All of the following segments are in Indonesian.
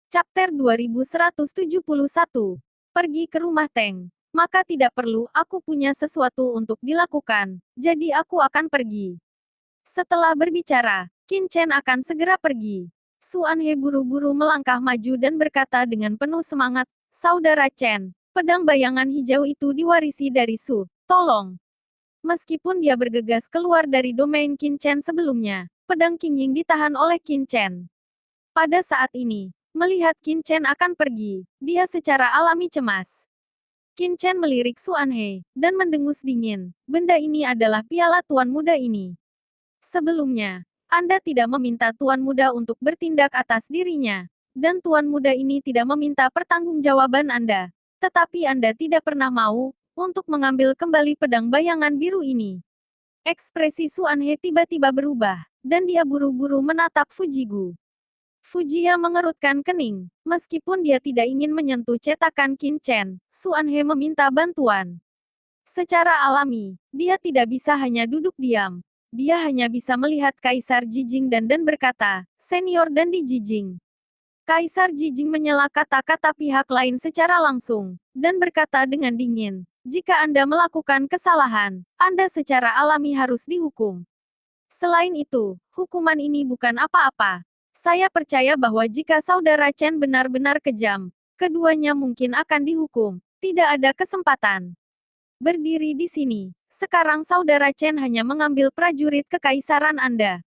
Chapter 2171. Pergi ke rumah Teng. Maka tidak perlu, aku punya sesuatu untuk dilakukan, jadi aku akan pergi. Setelah berbicara, Qin Chen akan segera pergi. Su Anhe buru-buru melangkah maju dan berkata dengan penuh semangat, "Saudara Chen, pedang bayangan hijau itu diwarisi dari Su. Tolong." Meskipun dia bergegas keluar dari domain Qin Chen sebelumnya, pedang Qingying ditahan oleh Qin Chen. Pada saat ini, melihat Qin Chen akan pergi, dia secara alami cemas. Qin Chen melirik Su Anhe, dan mendengus dingin. Benda ini adalah piala Tuan Muda ini. Sebelumnya, Anda tidak meminta Tuan Muda untuk bertindak atas dirinya. Dan Tuan Muda ini tidak meminta pertanggungjawaban Anda. Tetapi Anda tidak pernah mau, untuk mengambil kembali pedang bayangan biru ini. Ekspresi Su Anhe tiba-tiba berubah, dan dia buru-buru menatap Fujigu. Fujia mengerutkan kening. Meskipun dia tidak ingin menyentuh cetakan Qin Chen, Su Anhe meminta bantuan. Secara alami, dia tidak bisa hanya duduk diam. Dia hanya bisa melihat Kaisar Jijing dan berkata, "Senior dan di Jijing." Kaisar Jijing menyela kata-kata pihak lain secara langsung, dan berkata dengan dingin, "Jika Anda melakukan kesalahan, Anda secara alami harus dihukum. Selain itu, hukuman ini bukan apa-apa. Saya percaya bahwa jika saudara Chen benar-benar kejam, keduanya mungkin akan dihukum. Tidak ada kesempatan. Berdiri di sini. Sekarang saudara Chen hanya mengambil prajurit kekaisaran Anda.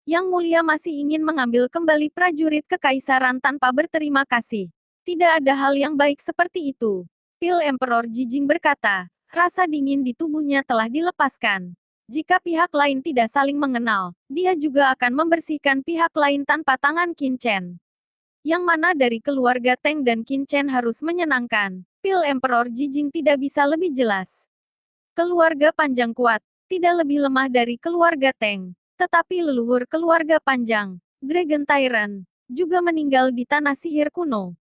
Yang mulia masih ingin mengambil kembali prajurit kekaisaran tanpa berterima kasih. Tidak ada hal yang baik seperti itu. Pil Emperor Jijing berkata, rasa dingin di tubuhnya telah dilepaskan. Jika pihak lain tidak saling mengenal, dia juga akan membersihkan pihak lain tanpa tangan Qin Chen. Yang mana dari keluarga Teng dan Qin Chen harus menyenangkan, Pil Emperor Jijing tidak bisa lebih jelas. Keluarga panjang kuat, tidak lebih lemah dari keluarga Teng. Tetapi leluhur keluarga panjang, Dragon Tyrant, juga meninggal di tanah sihir kuno.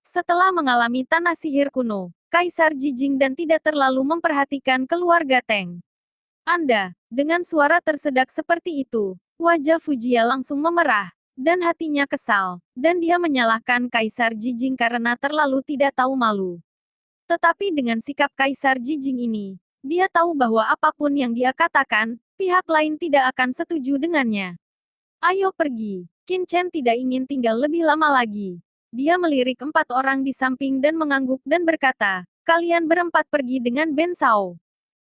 Setelah mengalami tanah sihir kuno, Kaisar Jijing dan tidak terlalu memperhatikan keluarga Teng. Anda, dengan suara tersedak seperti itu, wajah Fujia langsung memerah, dan hatinya kesal, dan dia menyalahkan Kaisar Jijing karena terlalu tidak tahu malu. Tetapi dengan sikap Kaisar Jijing ini, dia tahu bahwa apapun yang dia katakan, pihak lain tidak akan setuju dengannya. Ayo pergi. Qin Chen tidak ingin tinggal lebih lama lagi. Dia melirik 4 orang di samping dan mengangguk dan berkata, "Kalian berempat pergi dengan Ben Shao."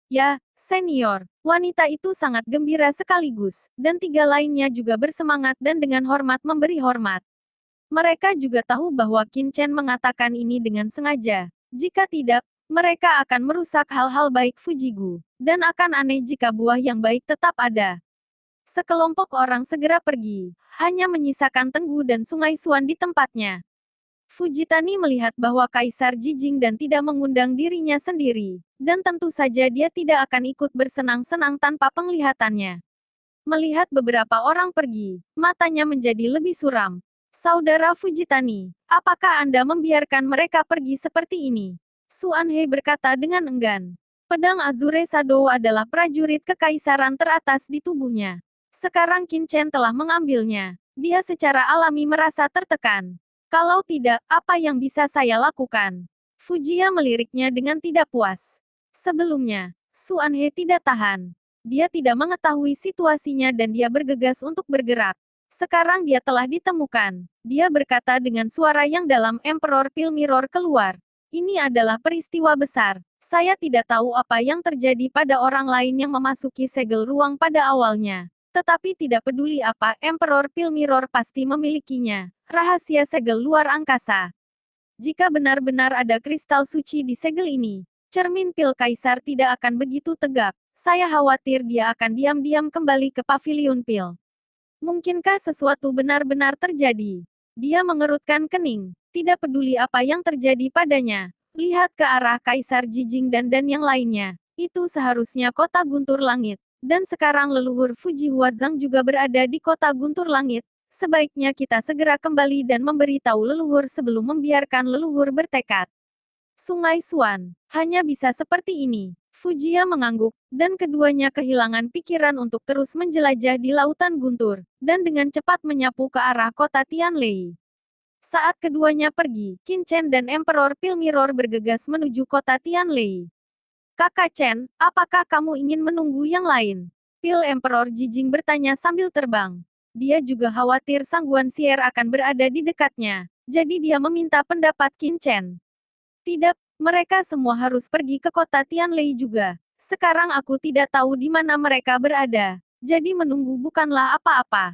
"Ya, senior." Wanita itu sangat gembira sekaligus, dan 3 lainnya juga bersemangat dan dengan hormat memberi hormat. Mereka juga tahu bahwa Qin Chen mengatakan ini dengan sengaja. Jika tidak, mereka akan merusak hal-hal baik Fujigu, dan akan aneh jika buah yang baik tetap ada. Sekelompok orang segera pergi, hanya menyisakan Tenggu dan Sungai Suan di tempatnya. Fujitani melihat bahwa Kaisar Jijing dan tidak mengundang dirinya sendiri, dan tentu saja dia tidak akan ikut bersenang-senang tanpa penglihatannya. Melihat beberapa orang pergi, matanya menjadi lebih suram. "Saudara Fujitani, apakah Anda membiarkan mereka pergi seperti ini?" Su Anhe berkata dengan enggan. Pedang Azure Shadow adalah prajurit kekaisaran teratas di tubuhnya. Sekarang Qin Chen telah mengambilnya. Dia secara alami merasa tertekan. "Kalau tidak, apa yang bisa saya lakukan?" Fujia meliriknya dengan tidak puas. Sebelumnya, Su Anhe tidak tahan. Dia tidak mengetahui situasinya dan dia bergegas untuk bergerak. Sekarang dia telah ditemukan. Dia berkata dengan suara yang dalam. Emperor Pil Mirror keluar. "Ini adalah peristiwa besar. Saya tidak tahu apa yang terjadi pada orang lain yang memasuki segel ruang pada awalnya. Tetapi tidak peduli apa, Emperor Pil Mirror pasti memilikinya. Rahasia segel luar angkasa. Jika benar-benar ada kristal suci di segel ini, cermin Pil Kaisar tidak akan begitu tegak. Saya khawatir dia akan diam-diam kembali ke pavilion Pil. Mungkinkah sesuatu benar-benar terjadi?" Dia mengerutkan kening. Tidak peduli apa yang terjadi padanya. Lihat ke arah Kaisar Jijing dan yang lainnya. Itu seharusnya kota Guntur Langit. Dan sekarang leluhur Fuji Huazang juga berada di kota Guntur Langit. Sebaiknya kita segera kembali dan memberitahu leluhur sebelum membiarkan leluhur bertekad. Sungai Suan. Hanya bisa seperti ini. Fujia mengangguk, dan keduanya kehilangan pikiran untuk terus menjelajah di lautan guntur, dan dengan cepat menyapu ke arah kota Tianlei. Saat keduanya pergi, Qin Chen dan Emperor Pil Mirror bergegas menuju kota Tianlei. Kakak Chen, apakah kamu ingin menunggu yang lain? Pil Emperor Jijing bertanya sambil terbang. Dia juga khawatir Sang Guanxier akan berada di dekatnya. Jadi dia meminta pendapat Qin Chen. Tidak, mereka semua harus pergi ke kota Tianlei juga. Sekarang aku tidak tahu di mana mereka berada. Jadi menunggu bukanlah apa-apa.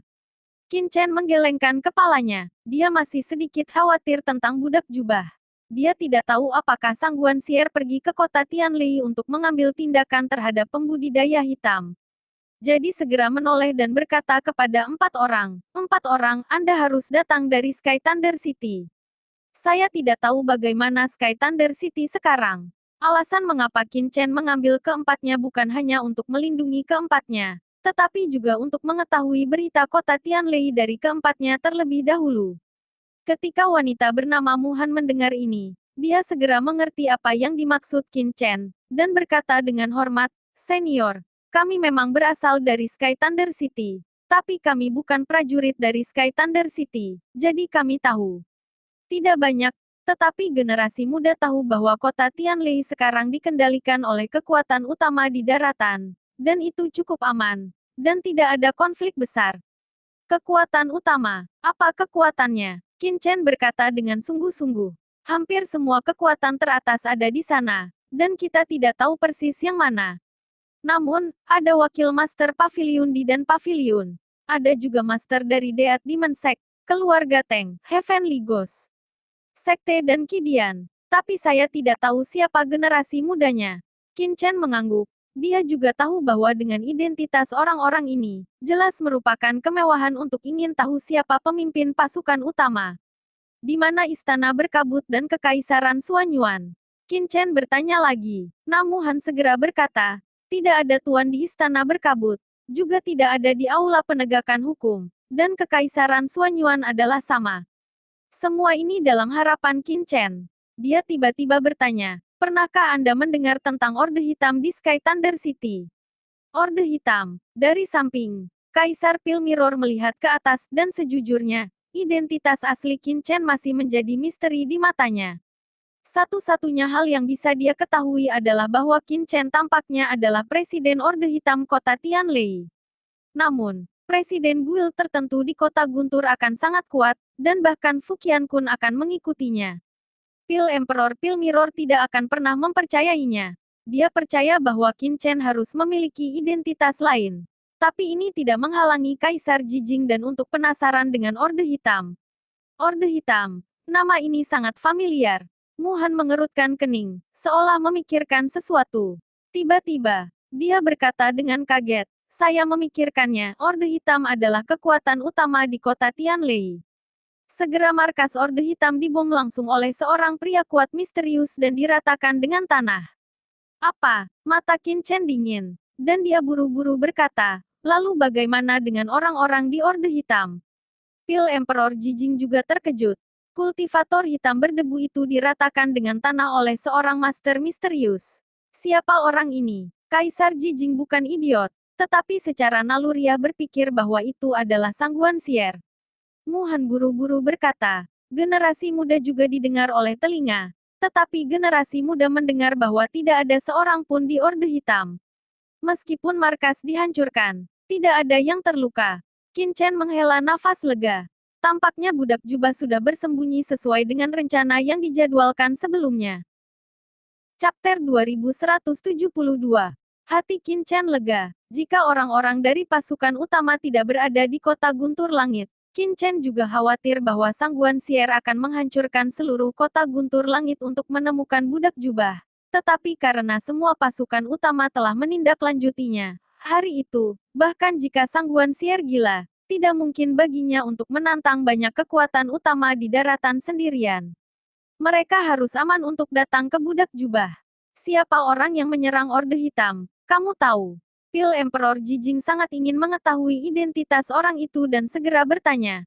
Qin Chen menggelengkan kepalanya. Dia masih sedikit khawatir tentang budak jubah. Dia tidak tahu apakah Sang Guanxier pergi ke kota Tianlei untuk mengambil tindakan terhadap pembudidaya hitam. Jadi segera menoleh dan berkata kepada 4 orang, "4 orang, Anda harus datang dari Sky Thunder City." Saya tidak tahu bagaimana Sky Thunder City sekarang. Alasan mengapa Qin Chen mengambil keempatnya bukan hanya untuk melindungi keempatnya, tetapi juga untuk mengetahui berita kota Tianlei dari keempatnya terlebih dahulu. Ketika wanita bernama Muhan mendengar ini, dia segera mengerti apa yang dimaksud Qin Chen, dan berkata dengan hormat, "Senior, kami memang berasal dari Sky Thunder City, tapi kami bukan prajurit dari Sky Thunder City, jadi kami tahu. Tidak banyak, tetapi generasi muda tahu bahwa kota Tianlei sekarang dikendalikan oleh kekuatan utama di daratan, dan itu cukup aman, dan tidak ada konflik besar." Kekuatan utama, apa kekuatannya? Qin Chen berkata dengan sungguh-sungguh. Hampir semua kekuatan teratas ada di sana, dan kita tidak tahu persis yang mana. Namun, ada wakil Master Pavilion di dan Pavilion. Ada juga Master dari Deat Demon Sect, keluarga Teng, Heavenly Ghost, Sekte dan Kidian. Tapi saya tidak tahu siapa generasi mudanya. Qin Chen mengangguk. Dia juga tahu bahwa dengan identitas orang-orang ini, jelas merupakan kemewahan untuk ingin tahu siapa pemimpin pasukan utama. Di mana istana berkabut dan kekaisaran Suanyuan? Qin Chen bertanya lagi. Namuhan segera berkata, tidak ada tuan di istana berkabut, juga tidak ada di aula penegakan hukum, dan kekaisaran Suanyuan adalah sama. Semua ini dalam harapan Qin Chen. Dia tiba-tiba bertanya, pernahkah Anda mendengar tentang Orde Hitam di Sky Thunder City? Orde Hitam. Dari samping, Kaisar Pil Mirror melihat ke atas dan sejujurnya, identitas asli Qin Chen masih menjadi misteri di matanya. Satu-satunya hal yang bisa dia ketahui adalah bahwa Qin Chen tampaknya adalah Presiden Orde Hitam Kota Tianlei. Namun, Presiden guild tertentu di Kota Guntur akan sangat kuat, dan bahkan Fuqian Kun akan mengikutinya. Pil Emperor Pil Mirror tidak akan pernah mempercayainya. Dia percaya bahwa Qin Chen harus memiliki identitas lain. Tapi ini tidak menghalangi Kaisar Jijing dan untuk penasaran dengan Orde Hitam. Orde Hitam. Nama ini sangat familiar. Muhan mengerutkan kening, seolah memikirkan sesuatu. Tiba-tiba, dia berkata dengan kaget, saya memikirkannya, Orde Hitam adalah kekuatan utama di kota Tianlei. Segera markas Orde Hitam dibom langsung oleh seorang pria kuat misterius dan diratakan dengan tanah. Apa? Mata Qin Chen dingin. Dan dia buru-buru berkata, lalu bagaimana dengan orang-orang di Orde Hitam? Pil Emperor Jijing juga terkejut. Kultivator hitam berdebu itu diratakan dengan tanah oleh seorang master misterius. Siapa orang ini? Kaisar Jijing bukan idiot, tetapi secara naluriah berpikir bahwa itu adalah Sang Guanxier. Muhan buru-buru berkata, generasi muda juga didengar oleh telinga, tetapi generasi muda mendengar bahwa tidak ada seorang pun di Orde Hitam. Meskipun markas dihancurkan, tidak ada yang terluka. Qin Chen menghela nafas lega. Tampaknya budak jubah sudah bersembunyi sesuai dengan rencana yang dijadwalkan sebelumnya. Chapter 2172. Hati Qin Chen lega. Jika orang-orang dari pasukan utama tidak berada di kota Guntur Langit, Qin Chen juga khawatir bahwa Sang Guanxier akan menghancurkan seluruh kota Guntur Langit untuk menemukan budak jubah. Tetapi karena semua pasukan utama telah menindaklanjutinya, hari itu, bahkan jika Sang Guanxier gila, tidak mungkin baginya untuk menantang banyak kekuatan utama di daratan sendirian. Mereka harus aman untuk datang ke budak jubah. Siapa orang yang menyerang Orde Hitam? Kamu tahu. Pil Emperor Jijing sangat ingin mengetahui identitas orang itu dan segera bertanya.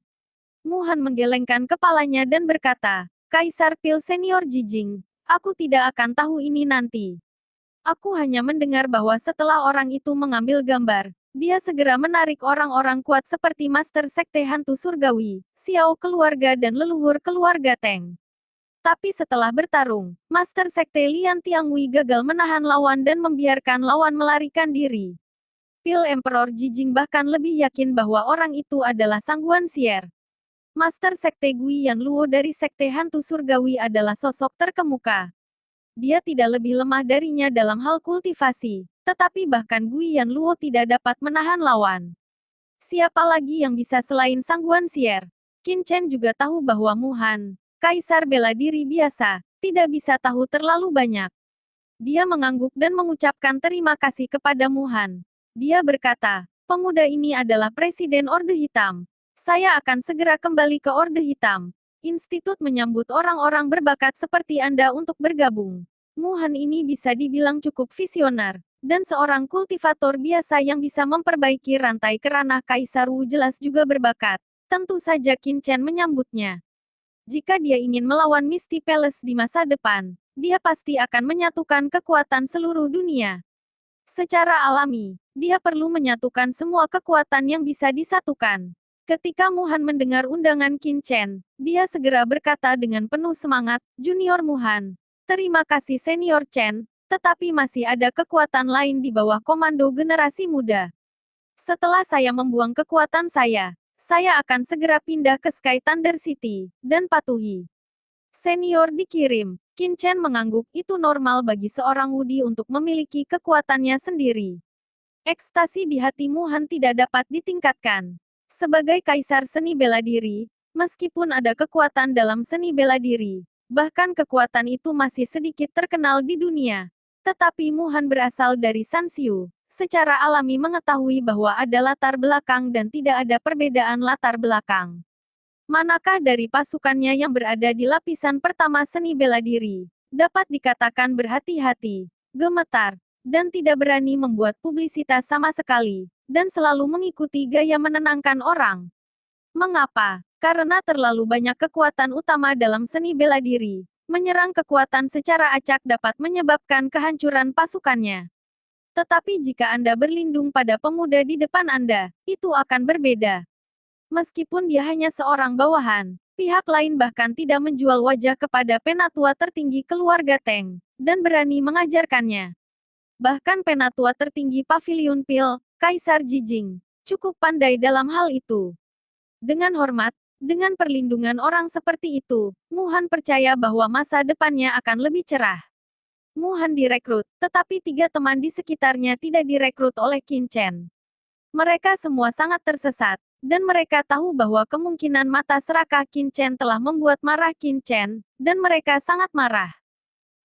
Muhan menggelengkan kepalanya dan berkata, Kaisar Pil Senior Jijing, aku tidak akan tahu ini nanti. Aku hanya mendengar bahwa setelah orang itu mengambil gambar, Dia segera menarik orang-orang kuat seperti Master Sekte Hantu Surgawi, Xiao keluarga dan leluhur keluarga Teng. Tapi setelah bertarung, Master Sekte Lian Tiangui gagal menahan lawan dan membiarkan lawan melarikan diri. Pil Emperor Jijing bahkan lebih yakin bahwa orang itu adalah Sangguan Xier. Master Sekte Gui Yanluo dari Sekte Hantu Surgawi adalah sosok terkemuka. Dia tidak lebih lemah darinya dalam hal kultivasi, tetapi bahkan Gui Yanluo tidak dapat menahan lawan. Siapa lagi yang bisa selain Sangguan Xier? Qin Chen juga tahu bahwa Mu Han, kaisar bela diri biasa, tidak bisa tahu terlalu banyak. Dia mengangguk dan mengucapkan terima kasih kepada Mu Han. Dia berkata, pemuda ini adalah Presiden Orde Hitam. Saya akan segera kembali ke Orde Hitam. Institut menyambut orang-orang berbakat seperti Anda untuk bergabung. Mu Han ini bisa dibilang cukup visioner, dan seorang kultivator biasa yang bisa memperbaiki rantai keranah Kaisar Wu jelas juga berbakat. Tentu saja Qin Chen menyambutnya. Jika dia ingin melawan Misty Palace di masa depan, dia pasti akan menyatukan kekuatan seluruh dunia. Secara alami, dia perlu menyatukan semua kekuatan yang bisa disatukan. Ketika Mu Han mendengar undangan Qin Chen, dia segera berkata dengan penuh semangat, Junior Mu Han, terima kasih Senior Chen, tetapi masih ada kekuatan lain di bawah komando generasi muda. Setelah saya membuang kekuatan saya akan segera pindah ke Sky Thunder City, dan patuhi. Senior dikirim. Qin Chen mengangguk, itu normal bagi seorang Wudi untuk memiliki kekuatannya sendiri. Ekstasi di hati Mu Han tidak dapat ditingkatkan. Sebagai kaisar seni bela diri, meskipun ada kekuatan dalam seni bela diri, bahkan kekuatan itu masih sedikit terkenal di dunia. Tetapi Mu Han berasal dari Sanxiu, secara alami mengetahui bahwa ada latar belakang dan tidak ada perbedaan latar belakang. Manakah dari pasukannya yang berada di lapisan pertama seni bela diri, dapat dikatakan berhati-hati, gemetar, dan tidak berani membuat publisitas sama sekali, dan selalu mengikuti gaya menenangkan orang. Mengapa? Karena terlalu banyak kekuatan utama dalam seni bela diri. Menyerang kekuatan secara acak dapat menyebabkan kehancuran pasukannya. Tetapi jika Anda berlindung pada pemuda di depan Anda, itu akan berbeda. Meskipun dia hanya seorang bawahan, pihak lain bahkan tidak menjual wajah kepada penatua tertinggi keluarga Teng, dan berani mengajarkannya. Bahkan penatua tertinggi Pavilion Pil, Kaisar Jijing, cukup pandai dalam hal itu. Dengan hormat, dengan perlindungan orang seperti itu, Mu Han percaya bahwa masa depannya akan lebih cerah. Mu Han direkrut, tetapi 3 teman di sekitarnya tidak direkrut oleh Qin Chen. Mereka semua sangat tersesat, dan mereka tahu bahwa kemungkinan mata serakah Qin Chen telah membuat marah Qin Chen, dan mereka sangat marah.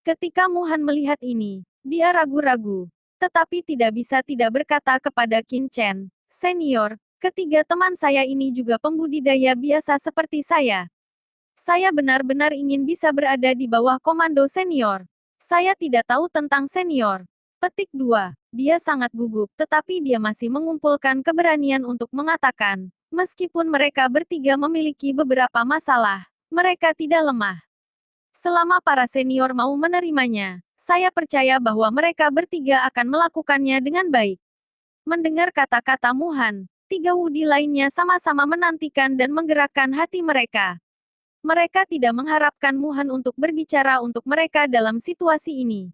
Ketika Mu Han melihat ini, dia ragu-ragu, tetapi tidak bisa tidak berkata kepada Qin Chen, Senior, ketiga teman saya ini juga pembudidaya biasa seperti saya. Saya benar-benar ingin bisa berada di bawah komando senior. Saya tidak tahu tentang senior. Petik 2. Dia sangat gugup, tetapi dia masih mengumpulkan keberanian untuk mengatakan, meskipun mereka bertiga memiliki beberapa masalah, mereka tidak lemah. Selama para senior mau menerimanya, saya percaya bahwa mereka bertiga akan melakukannya dengan baik. Mendengar kata-kata Mu Han, 3 Wudi lainnya sama-sama menantikan dan menggerakkan hati mereka. Mereka tidak mengharapkan Mu Han untuk berbicara untuk mereka dalam situasi ini.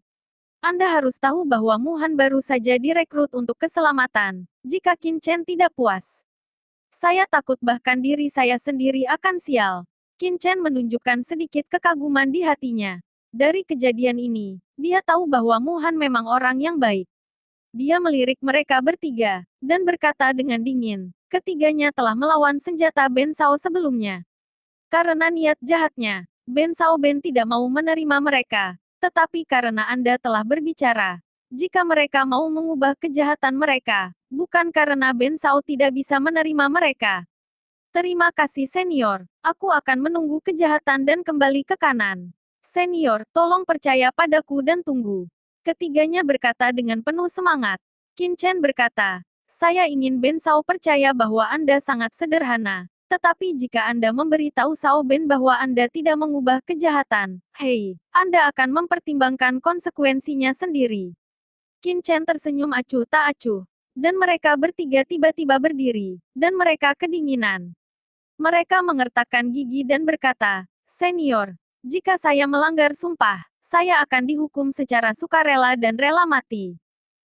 Anda harus tahu bahwa Mu Han baru saja direkrut untuk keselamatan, jika Qin Chen tidak puas. Saya takut bahkan diri saya sendiri akan sial. Qin Chen menunjukkan sedikit kekaguman di hatinya. Dari kejadian ini, dia tahu bahwa Mu Han memang orang yang baik. Dia melirik mereka bertiga, dan berkata dengan dingin, ketiganya telah melawan senjata Ben Sao sebelumnya. Karena niat jahatnya, Ben Sao Ben tidak mau menerima mereka. Tetapi karena Anda telah berbicara, jika mereka mau mengubah kejahatan mereka, bukan karena Ben Sao tidak bisa menerima mereka. Terima kasih senior, aku akan menunggu kejahatan dan kembali ke kanan. Senior, tolong percaya padaku dan tunggu. Ketiganya berkata dengan penuh semangat. Qin Chen berkata, saya ingin Ben Sao percaya bahwa Anda sangat sederhana. Tetapi jika Anda memberitahu Sao Ben bahwa Anda tidak mengubah kejahatan, hei, Anda akan mempertimbangkan konsekuensinya sendiri. Qin Chen tersenyum acuh tak acuh. dan mereka bertiga tiba-tiba berdiri, dan mereka kedinginan. Mereka mengertakkan gigi dan berkata, "Senior, jika saya melanggar sumpah, saya akan dihukum secara sukarela dan rela mati."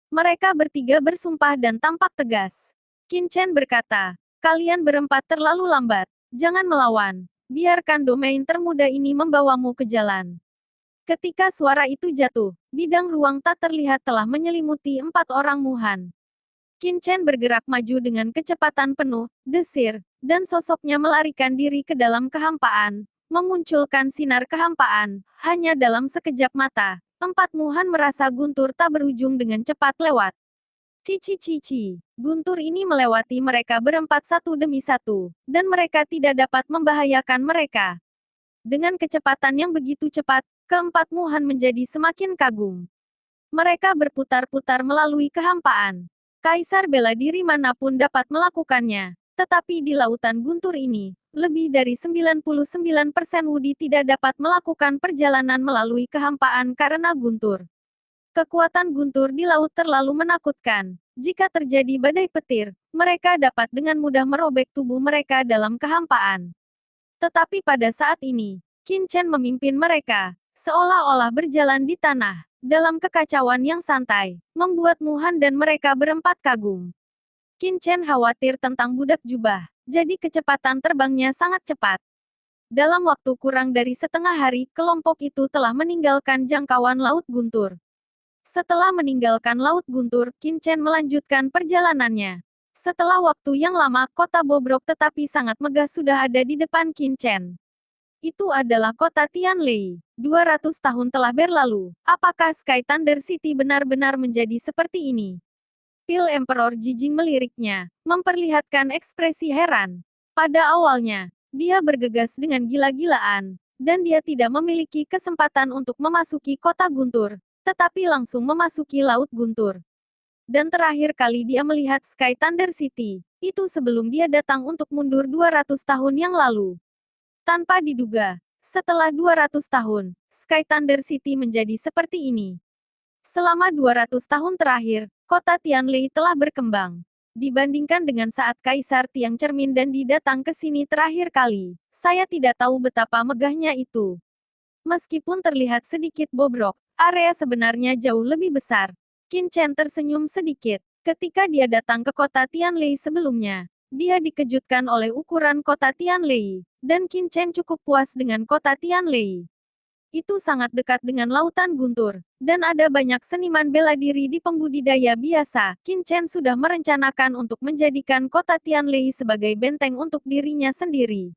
Mereka bertiga bersumpah dan tampak tegas. Qin Chen berkata, "Kalian berempat terlalu lambat. Jangan melawan. Biarkan domain termuda ini membawamu ke jalan." Ketika suara itu jatuh, bidang ruang tak terlihat telah menyelimuti 4 orang Muhan. Qin Chen bergerak maju dengan kecepatan penuh, desir, dan sosoknya melarikan diri ke dalam kehampaan, memunculkan sinar kehampaan. Hanya dalam sekejap mata, 4 Muhan merasa guntur tak berujung dengan cepat lewat. Cici cici. Guntur ini melewati mereka berempat satu demi satu, dan mereka tidak dapat membahayakan mereka. Dengan kecepatan yang begitu cepat, keempat Muhan menjadi semakin kagum. Mereka berputar-putar melalui kehampaan. Kaisar bela diri manapun dapat melakukannya. Tetapi di lautan guntur ini, lebih dari 99% Wudi tidak dapat melakukan perjalanan melalui kehampaan karena guntur. Kekuatan guntur di laut terlalu menakutkan. Jika terjadi badai petir, mereka dapat dengan mudah merobek tubuh mereka dalam kehampaan. Tetapi pada saat ini, Qin Chen memimpin mereka, seolah-olah berjalan di tanah, dalam kekacauan yang santai, membuat Muhan dan mereka berempat kagum. Qin Chen khawatir tentang budak jubah, jadi kecepatan terbangnya sangat cepat. Dalam waktu kurang dari setengah hari, kelompok itu telah meninggalkan jangkauan Laut Guntur. Setelah meninggalkan Laut Guntur, Qin Chen melanjutkan perjalanannya. Setelah waktu yang lama, kota bobrok tetapi sangat megah sudah ada di depan Qin Chen. Itu adalah kota Tianlei. 200 tahun telah berlalu. Apakah Sky Thunder City benar-benar menjadi seperti ini? Pil Emperor Jijing meliriknya, memperlihatkan ekspresi heran. Pada awalnya, dia bergegas dengan gila-gilaan, dan dia tidak memiliki kesempatan untuk memasuki kota Guntur, tetapi langsung memasuki Laut Guntur. Dan terakhir kali dia melihat Sky Thunder City, itu sebelum dia datang untuk mundur 200 tahun yang lalu. Tanpa diduga, setelah 200 tahun, Sky Thunder City menjadi seperti ini. Selama 200 tahun terakhir, kota Tianlei telah berkembang. Dibandingkan dengan saat Kaisar Tiang Cermin dan Di datang ke sini terakhir kali, saya tidak tahu betapa megahnya itu. Meskipun terlihat sedikit bobrok, area sebenarnya jauh lebih besar. Qin Chen tersenyum sedikit. Ketika dia datang ke kota Tianlei sebelumnya, dia dikejutkan oleh ukuran kota Tianlei, dan Qin Chen cukup puas dengan kota Tianlei. Itu sangat dekat dengan lautan Guntur, dan ada banyak seniman bela diri di pembudidaya biasa. Qin Chen sudah merencanakan untuk menjadikan kota Tianlei sebagai benteng untuk dirinya sendiri.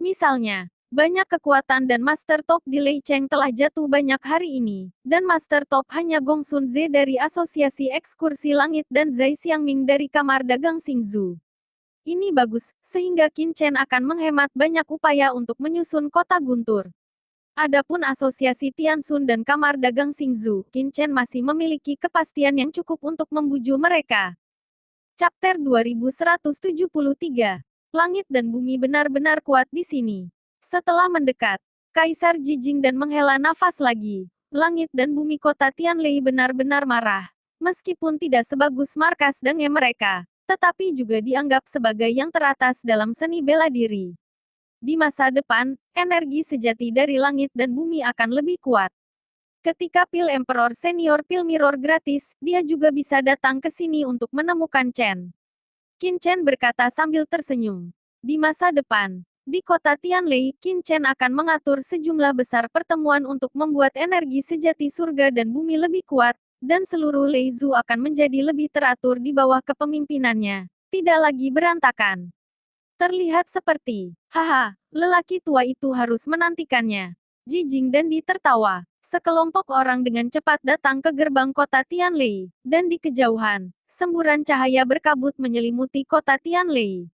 Misalnya, banyak kekuatan dan Master Top di Lei Cheng telah jatuh banyak hari ini, dan Master Top hanya Gong Sun Ze dari Asosiasi Ekskursi Langit dan Zai Xiangming dari Kamar Dagang Xingzhou. Ini bagus, sehingga Qin Chen akan menghemat banyak upaya untuk menyusun kota Guntur. Adapun Asosiasi Tiansun dan Kamar Dagang Xingzhou, Qin Chen masih memiliki kepastian yang cukup untuk membujuk mereka. Chapter 2173. Langit dan bumi benar-benar kuat di sini. Setelah mendekat, Kaisar Jijing dan menghela nafas lagi. Langit dan bumi kota Tianlei benar-benar marah. Meskipun tidak sebagus markas Denge mereka, tetapi juga dianggap sebagai yang teratas dalam seni bela diri. Di masa depan, energi sejati dari langit dan bumi akan lebih kuat. Ketika Pil Emperor Senior Pil Mirror gratis, dia juga bisa datang ke sini untuk menemukan Chen. Qin Chen berkata sambil tersenyum. Di masa depan, di kota Tianlei, Qin Chen akan mengatur sejumlah besar pertemuan untuk membuat energi sejati surga dan bumi lebih kuat, dan seluruh Lei Zhu akan menjadi lebih teratur di bawah kepemimpinannya, tidak lagi berantakan. Terlihat seperti, haha, lelaki tua itu harus menantikannya. Jijing dan Di tertawa. Sekelompok orang dengan cepat datang ke gerbang kota Tianlei, dan di kejauhan, semburan cahaya berkabut menyelimuti kota Tianlei.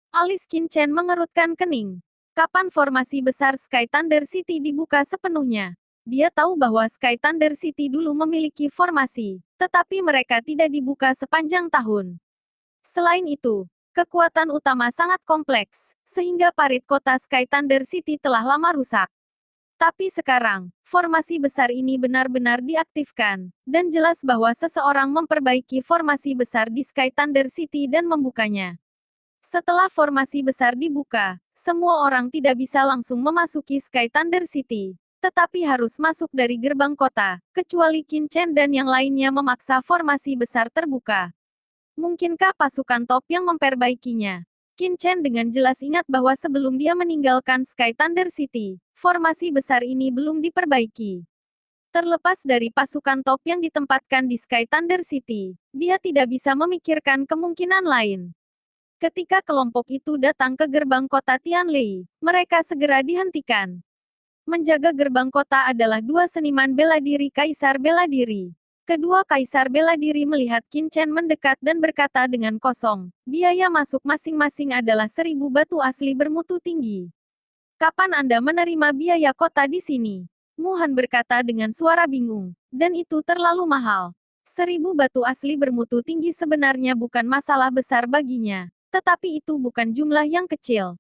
Alis Qin Chen mengerutkan kening. Kapan formasi besar Sky Thunder City dibuka sepenuhnya? Dia tahu bahwa Sky Thunder City dulu memiliki formasi, tetapi mereka tidak dibuka sepanjang tahun. Selain itu, kekuatan utama sangat kompleks, sehingga parit kota Sky Thunder City telah lama rusak. Tapi sekarang, formasi besar ini benar-benar diaktifkan, dan jelas bahwa seseorang memperbaiki formasi besar di Sky Thunder City dan membukanya. Setelah formasi besar dibuka, semua orang tidak bisa langsung memasuki Sky Thunder City, tetapi harus masuk dari gerbang kota, kecuali Qin Chen dan yang lainnya memaksa formasi besar terbuka. Mungkinkah pasukan top yang memperbaikinya? Qin Chen dengan jelas ingat bahwa sebelum dia meninggalkan Sky Thunder City, formasi besar ini belum diperbaiki. Terlepas dari pasukan top yang ditempatkan di Sky Thunder City, dia tidak bisa memikirkan kemungkinan lain. Ketika kelompok itu datang ke gerbang kota Tianlei, mereka segera dihentikan. Menjaga gerbang kota adalah dua seniman bela diri kaisar bela diri. Kedua kaisar bela diri melihat Qin Chen mendekat dan berkata dengan kosong, biaya masuk masing-masing adalah 1.000 batu asli bermutu tinggi. Kapan Anda menerima biaya kota di sini? Mu Han berkata dengan suara bingung, dan itu terlalu mahal. 1.000 batu asli bermutu tinggi sebenarnya bukan masalah besar baginya. Tetapi itu bukan jumlah yang kecil.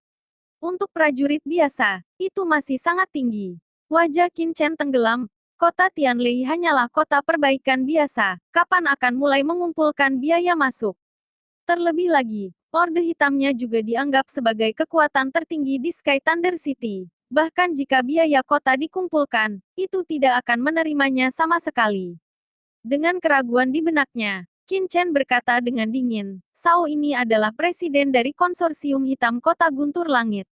Untuk prajurit biasa, itu masih sangat tinggi. Wajah Qin Chen tenggelam. Kota Tianlei hanyalah kota perbaikan biasa. Kapan akan mulai mengumpulkan biaya masuk? Terlebih lagi, Orde Hitamnya juga dianggap sebagai kekuatan tertinggi di Sky Thunder City. Bahkan jika biaya kota dikumpulkan, itu tidak akan menerimanya sama sekali. Dengan keraguan di benaknya, Qin Chen berkata dengan dingin, Sao ini adalah presiden dari konsorsium hitam kota Guntur Langit.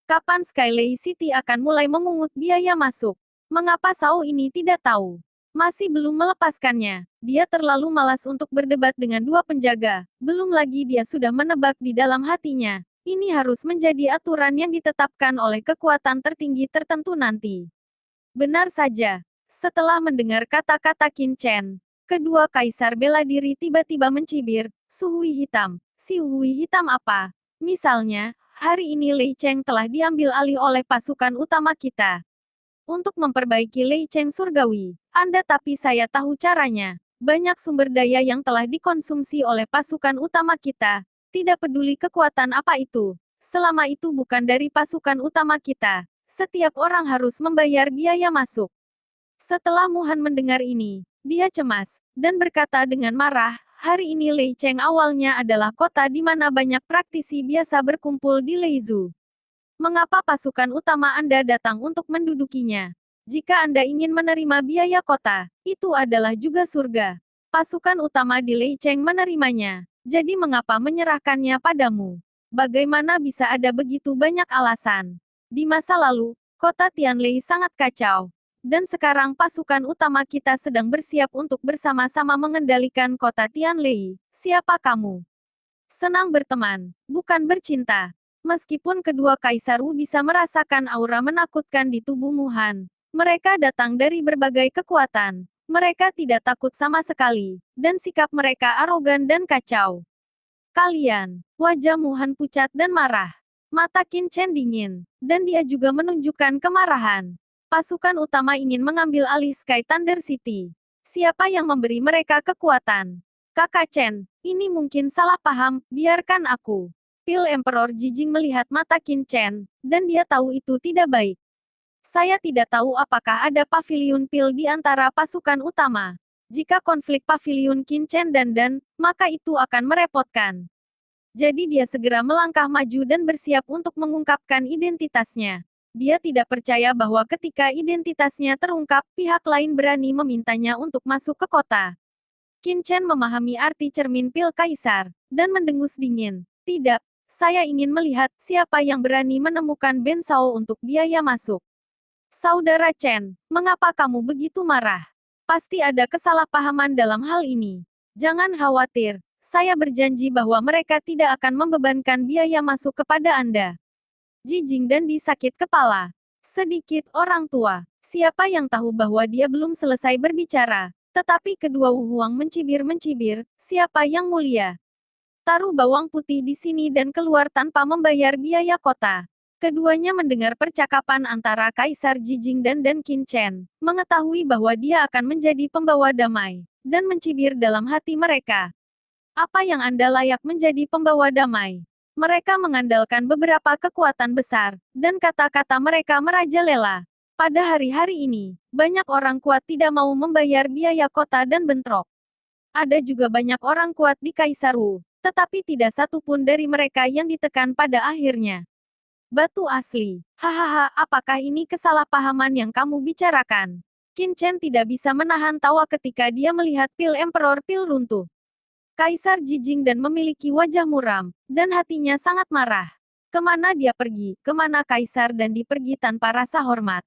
Kapan Skylei City akan mulai memungut biaya masuk? Mengapa Sao ini tidak tahu? Masih belum melepaskannya. Dia terlalu malas untuk berdebat dengan dua penjaga. Belum lagi dia sudah menebak di dalam hatinya. Ini harus menjadi aturan yang ditetapkan oleh kekuatan tertinggi tertentu nanti. Benar saja. Setelah mendengar kata-kata Qin Chen, kedua kaisar bela diri tiba-tiba mencibir, Suhui hitam. Si Hui hitam apa? Misalnya, hari ini Lei Cheng telah diambil alih oleh pasukan utama kita. Untuk memperbaiki Lei Cheng surgawi, tapi saya tahu caranya. Banyak sumber daya yang telah dikonsumsi oleh pasukan utama kita. Tidak peduli kekuatan apa itu. Selama itu bukan dari pasukan utama kita, setiap orang harus membayar biaya masuk. Setelah Mu Han mendengar ini, dia cemas, dan berkata dengan marah, hari ini Lei Cheng awalnya adalah kota di mana banyak praktisi biasa berkumpul di Leizhou. Mengapa pasukan utama Anda datang untuk mendudukinya? Jika Anda ingin menerima biaya kota, itu adalah juga surga. Pasukan utama di Lei Cheng menerimanya, jadi mengapa menyerahkannya padamu? Bagaimana bisa ada begitu banyak alasan? Di masa lalu, kota Tianlei sangat kacau. Dan sekarang pasukan utama kita sedang bersiap untuk bersama-sama mengendalikan kota Tianlei. Siapa kamu? Senang berteman, bukan bercinta. Meskipun kedua kaisar Wu bisa merasakan aura menakutkan di tubuh Mu Han, mereka datang dari berbagai kekuatan. Mereka tidak takut sama sekali, dan sikap mereka arogan dan kacau. Kalian, wajah Mu Han pucat dan marah. Mata Qin Chen dingin, dan dia juga menunjukkan kemarahan. Pasukan utama ingin mengambil alih Sky Thunder City. Siapa yang memberi mereka kekuatan? Kakak Chen, ini mungkin salah paham, biarkan aku. Pil Emperor Jijing melihat mata Qin Chen, dan dia tahu itu tidak baik. Saya tidak tahu apakah ada paviliun pil di antara pasukan utama. Jika konflik paviliun Qin Chen dan, maka itu akan merepotkan. Jadi dia segera melangkah maju dan bersiap untuk mengungkapkan identitasnya. Dia tidak percaya bahwa ketika identitasnya terungkap, pihak lain berani memintanya untuk masuk ke kota. Qin Chen memahami arti cermin pil kaisar, dan mendengus dingin. Tidak, saya ingin melihat siapa yang berani menemukan Ben Sao untuk biaya masuk. Saudara Chen, mengapa kamu begitu marah? Pasti ada kesalahpahaman dalam hal ini. Jangan khawatir, saya berjanji bahwa mereka tidak akan membebankan biaya masuk kepada Anda. Jijing dan disakit kepala. Sedikit orang tua. Siapa yang tahu bahwa dia belum selesai berbicara, tetapi kedua Wu Huang mencibir-mencibir, siapa yang mulia? Taruh bawang putih di sini dan keluar tanpa membayar biaya kota. Keduanya mendengar percakapan antara Kaisar Jijing dan Qin Chen, mengetahui bahwa dia akan menjadi pembawa damai, dan mencibir dalam hati mereka. Apa yang Anda layak menjadi pembawa damai? Mereka mengandalkan beberapa kekuatan besar, dan kata-kata mereka merajalela. Pada hari-hari ini, banyak orang kuat tidak mau membayar biaya kota dan bentrok. Ada juga banyak orang kuat di Kaisar Wu, tetapi tidak satu pun dari mereka yang ditekan pada akhirnya. Batu asli. Hahaha, apakah ini kesalahpahaman yang kamu bicarakan? Qin Chen tidak bisa menahan tawa ketika dia melihat pil Emperor Pil runtuh. Kaisar jijing dan memiliki wajah muram, dan hatinya sangat marah. Kemana dia pergi, kemana Kaisar dan dipergi tanpa rasa hormat?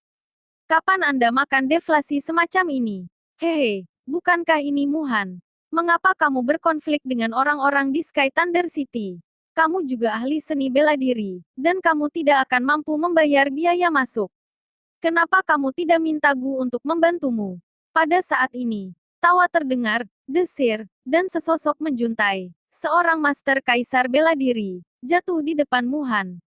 Kapan Anda makan deflasi semacam ini? Hehe, bukankah ini Muhan? Mengapa kamu berkonflik dengan orang-orang di Sky Thunder City? Kamu juga ahli seni bela diri, dan kamu tidak akan mampu membayar biaya masuk. Kenapa kamu tidak minta Gu untuk membantumu? Pada saat ini, tawa terdengar, desir, dan sesosok menjuntai. Seorang master kaisar bela diri, jatuh di depan Muhan.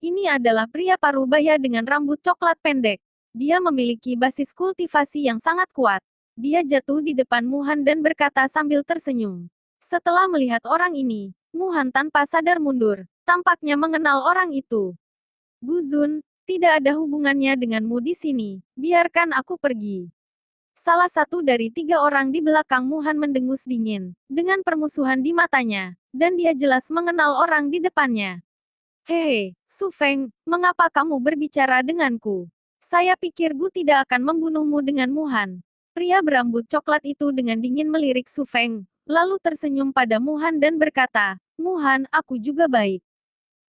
Ini adalah pria parubaya dengan rambut coklat pendek. Dia memiliki basis kultivasi yang sangat kuat. Dia jatuh di depan Muhan dan berkata sambil tersenyum. Setelah melihat orang ini, Muhan tanpa sadar mundur, tampaknya mengenal orang itu. Guzun, tidak ada hubungannya denganmu di sini, biarkan aku pergi. Salah satu dari tiga orang di belakang Muhan mendengus dingin, dengan permusuhan di matanya, dan dia jelas mengenal orang di depannya. Hehe, Su Feng, mengapa kamu berbicara denganku? Saya pikir Gu tidak akan membunuhmu dengan Muhan. Pria berambut coklat itu dengan dingin melirik Su Feng, lalu tersenyum pada Muhan dan berkata, Muhan, aku juga baik.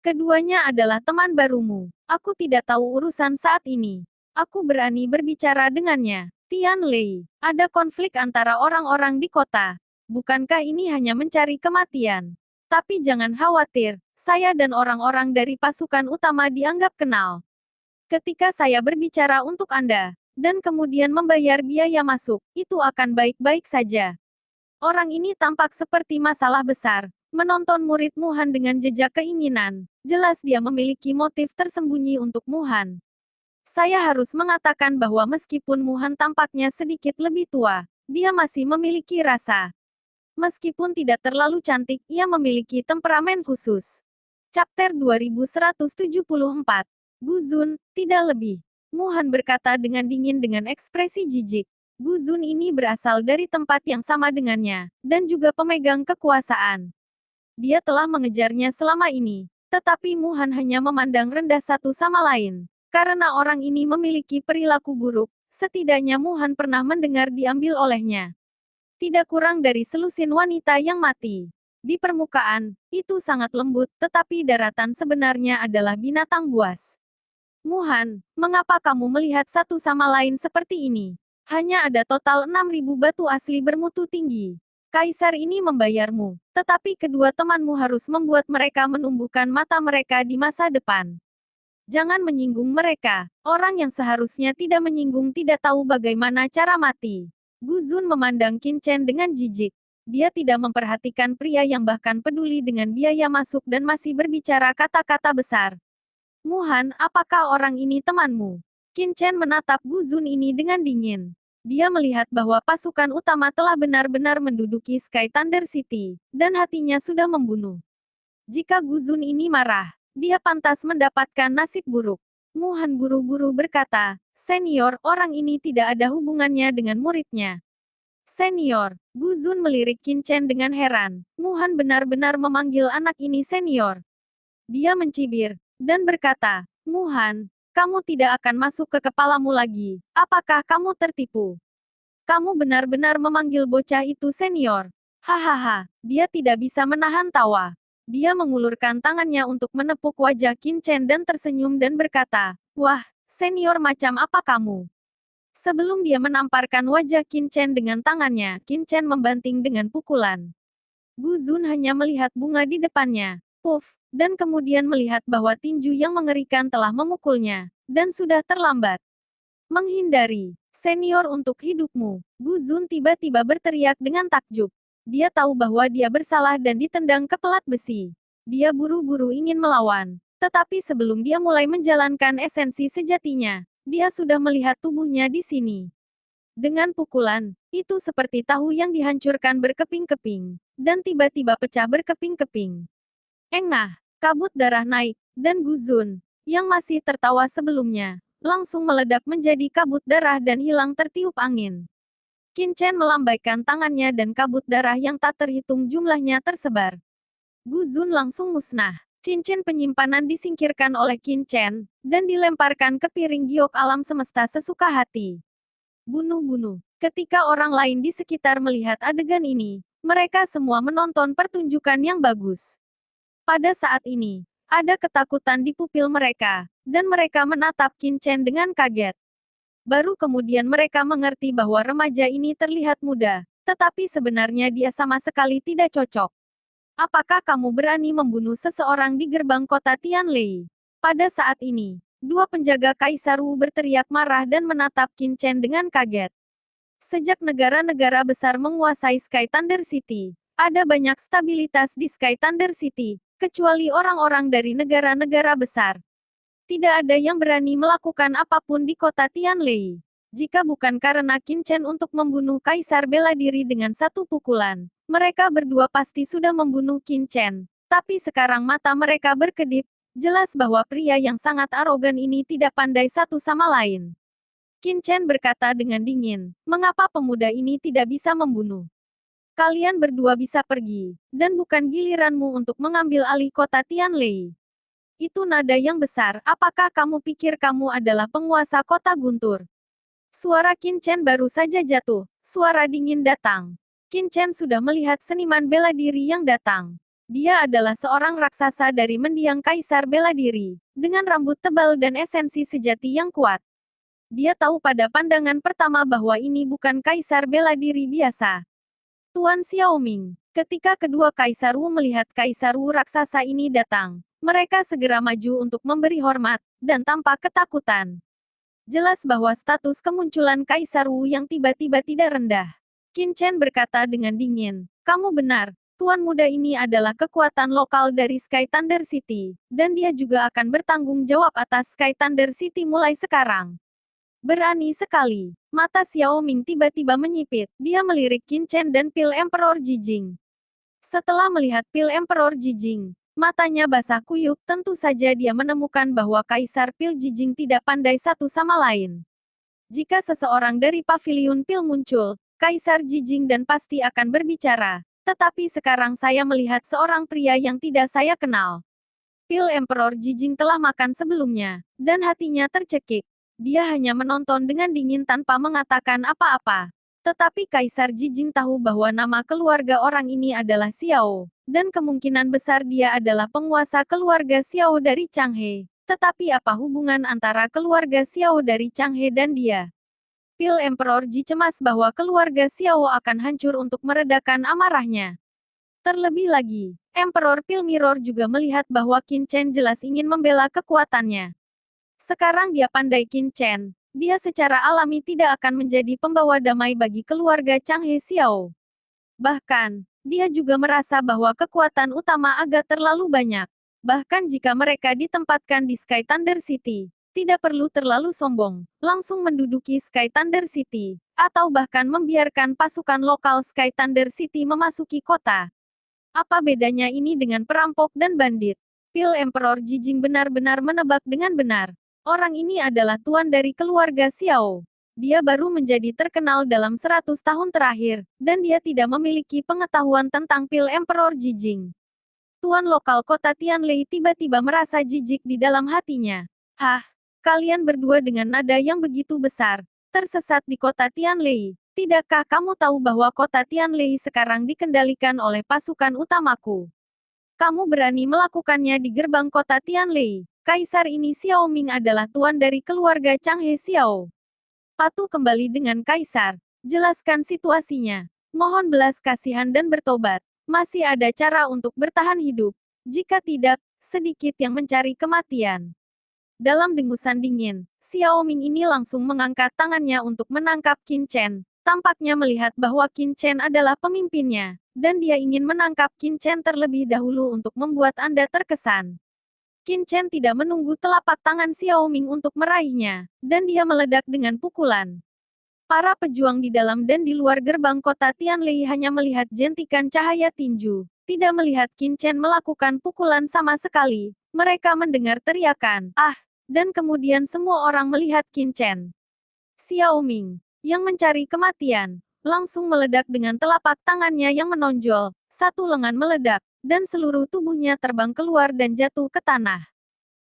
Keduanya adalah teman barumu. Aku tidak tahu urusan saat ini. Aku berani berbicara dengannya. Tian Lei, ada konflik antara orang-orang di kota. Bukankah ini hanya mencari kematian? Tapi jangan khawatir, saya dan orang-orang dari pasukan utama dianggap kenal. Ketika saya berbicara untuk Anda, dan kemudian membayar biaya masuk, itu akan baik-baik saja. Orang ini tampak seperti masalah besar. Menonton murid Muhan dengan jejak keinginan, jelas dia memiliki motif tersembunyi untuk Muhan. Saya harus mengatakan bahwa meskipun Muhan tampaknya sedikit lebih tua, dia masih memiliki rasa. Meskipun tidak terlalu cantik, ia memiliki temperamen khusus. Chapter 2174. Guzun, tidak lebih. Muhan berkata dengan dingin dengan ekspresi jijik. Guzun ini berasal dari tempat yang sama dengannya, dan juga pemegang kekuasaan. Dia telah mengejarnya selama ini, tetapi Muhan hanya memandang rendah satu sama lain. Karena orang ini memiliki perilaku buruk, setidaknya Muhan pernah mendengar diambil olehnya. Tidak kurang dari selusin wanita yang mati. Di permukaan, itu sangat lembut, tetapi daratan sebenarnya adalah binatang buas. Muhan, mengapa kamu melihat satu sama lain seperti ini? Hanya ada total 6.000 batu asli bermutu tinggi. Kaisar ini membayarmu, tetapi kedua temanmu harus membuat mereka menumbuhkan mata mereka di masa depan. Jangan menyinggung mereka. Orang yang seharusnya tidak menyinggung tidak tahu bagaimana cara mati. Guzun memandang Qin Chen dengan jijik. Dia tidak memperhatikan pria yang bahkan peduli dengan biaya masuk dan masih berbicara kata-kata besar. Muhan, apakah orang ini temanmu? Qin Chen menatap Guzun ini dengan dingin. Dia melihat bahwa pasukan utama telah benar-benar menduduki Sky Thunder City, dan hatinya sudah membunuh. Jika Guzun ini marah, dia pantas mendapatkan nasib buruk. Muhan buru-buru berkata, Senior, orang ini tidak ada hubungannya dengan muridnya. Senior, Guzun melirik Qin Chen dengan heran. Muhan benar-benar memanggil anak ini senior. Dia mencibir, dan berkata, Muhan, kamu tidak akan masuk ke kepalamu lagi. Apakah kamu tertipu? Kamu benar-benar memanggil bocah itu senior. Hahaha, dia tidak bisa menahan tawa. Dia mengulurkan tangannya untuk menepuk wajah Qin Chen dan tersenyum dan berkata, wah, senior macam apa kamu? Sebelum dia menamparkan wajah Qin Chen dengan tangannya, Qin Chen membanting dengan pukulan. Guzun hanya melihat bunga di depannya. Puff, dan kemudian melihat bahwa tinju yang mengerikan telah memukulnya, dan sudah terlambat. Menghindari, senior untuk hidupmu. Guzun tiba-tiba berteriak dengan takjub. Dia tahu bahwa dia bersalah dan ditendang ke pelat besi. Dia buru-buru ingin melawan, tetapi sebelum dia mulai menjalankan esensi sejatinya, dia sudah melihat tubuhnya di sini. Dengan pukulan, itu seperti tahu yang dihancurkan berkeping-keping, dan tiba-tiba pecah berkeping-keping. Engah, kabut darah naik, dan Guzun, yang masih tertawa sebelumnya, langsung meledak menjadi kabut darah dan hilang tertiup angin. Qin Chen melambaikan tangannya dan kabut darah yang tak terhitung jumlahnya tersebar. Gu Zun langsung musnah. Cincin penyimpanan disingkirkan oleh Qin Chen, dan dilemparkan ke piring giok alam semesta sesuka hati. Bunuh-bunuh. Ketika orang lain di sekitar melihat adegan ini, mereka semua menonton pertunjukan yang bagus. Pada saat ini, ada ketakutan di pupil mereka, dan mereka menatap Qin Chen dengan kaget. Baru kemudian mereka mengerti bahwa remaja ini terlihat muda, tetapi sebenarnya dia sama sekali tidak cocok. Apakah kamu berani membunuh seseorang di gerbang kota Tianlei? Pada saat ini, dua penjaga Kaisar Wu berteriak marah dan menatap Qin Chen dengan kaget. Sejak negara-negara besar menguasai Sky Thunder City, ada banyak stabilitas di Sky Thunder City, kecuali orang-orang dari negara-negara besar. Tidak ada yang berani melakukan apapun di kota Tianlei. Jika bukan karena Qin Chen untuk membunuh Kaisar bela diri dengan satu pukulan, mereka berdua pasti sudah membunuh Qin Chen. Tapi sekarang mata mereka berkedip, jelas bahwa pria yang sangat arogan ini tidak pandai satu sama lain. Qin Chen berkata dengan dingin, mengapa pemuda ini tidak bisa membunuh? Kalian berdua bisa pergi, dan bukan giliranmu untuk mengambil alih kota Tianlei. Itu nada yang besar, apakah kamu pikir kamu adalah penguasa kota Guntur? Suara Qin Chen baru saja jatuh, suara dingin datang. Qin Chen sudah melihat seniman bela diri yang datang. Dia adalah seorang raksasa dari mendiang Kaisar bela diri, dengan rambut tebal dan esensi sejati yang kuat. Dia tahu pada pandangan pertama bahwa ini bukan Kaisar bela diri biasa. Tuan Xiaoming, ketika kedua Kaisar Wu melihat Kaisar Wu raksasa ini datang, mereka segera maju untuk memberi hormat, dan tanpa ketakutan. Jelas bahwa status kemunculan Kaisar Wu yang tiba-tiba tidak rendah. Qin Chen berkata dengan dingin, kamu benar, tuan muda ini adalah kekuatan lokal dari Sky Thunder City, dan dia juga akan bertanggung jawab atas Sky Thunder City mulai sekarang. Berani sekali. Mata Xiaoming tiba-tiba menyipit, dia melirik Qin Chen dan Pil Emperor Jijing. Setelah melihat Pil Emperor Jijing, matanya basah kuyup, tentu saja dia menemukan bahwa Kaisar Pil Jijing tidak pandai satu sama lain. Jika seseorang dari paviliun Pil muncul, Kaisar Jijing dan pasti akan berbicara. Tetapi sekarang saya melihat seorang pria yang tidak saya kenal. Pil Emperor Jijing telah makan sebelumnya, dan hatinya tercekik. Dia hanya menonton dengan dingin tanpa mengatakan apa-apa. Tetapi Kaisar Jijing tahu bahwa nama keluarga orang ini adalah Xiao, dan kemungkinan besar dia adalah penguasa keluarga Xiao dari Changhe. Tetapi apa hubungan antara keluarga Xiao dari Changhe dan dia? Pil Emperor Ji cemas bahwa keluarga Xiao akan hancur untuk meredakan amarahnya. Terlebih lagi, Emperor Pil Mirror juga melihat bahwa Qin Chen jelas ingin membela kekuatannya. Sekarang dia pandai Qin Chen. Dia secara alami tidak akan menjadi pembawa damai bagi keluarga Changhe Xiao. Bahkan, dia juga merasa bahwa kekuatan utama agak terlalu banyak. Bahkan jika mereka ditempatkan di Sky Thunder City, tidak perlu terlalu sombong, langsung menduduki Sky Thunder City, atau bahkan membiarkan pasukan lokal Sky Thunder City memasuki kota. Apa bedanya ini dengan perampok dan bandit? Pil Emperor Jijing benar-benar menebak dengan benar. Orang ini adalah tuan dari keluarga Xiao. Dia baru menjadi terkenal dalam 100 tahun terakhir, dan dia tidak memiliki pengetahuan tentang Pil Emperor Jijing. Tuan lokal kota Tianlei tiba-tiba merasa jijik di dalam hatinya. Hah, kalian berdua dengan nada yang begitu besar, tersesat di kota Tianlei. Tidakkah kamu tahu bahwa kota Tianlei sekarang dikendalikan oleh pasukan utamaku? Kamu berani melakukannya di gerbang kota Tianlei. Kaisar ini Xiaoming adalah tuan dari keluarga Changhe Xiao. Patuh kembali dengan Kaisar. Jelaskan situasinya. Mohon belas kasihan dan bertobat. Masih ada cara untuk bertahan hidup. Jika tidak, sedikit yang mencari kematian. Dalam dengusan dingin, Xiaoming ini langsung mengangkat tangannya untuk menangkap Qin Chen. Tampaknya melihat bahwa Qin Chen adalah pemimpinnya, dan dia ingin menangkap Qin Chen terlebih dahulu untuk membuat Anda terkesan. Qin Chen tidak menunggu telapak tangan Xiaoming untuk meraihnya, dan dia meledak dengan pukulan. Para pejuang di dalam dan di luar gerbang kota Tianlei hanya melihat jentikan cahaya tinju, tidak melihat Qin Chen melakukan pukulan sama sekali. Mereka mendengar teriakan, "Ah!" dan kemudian semua orang melihat Qin Chen. Xiao Ming, yang mencari kematian, langsung meledak dengan telapak tangannya yang menonjol, satu lengan meledak, dan seluruh tubuhnya terbang keluar dan jatuh ke tanah.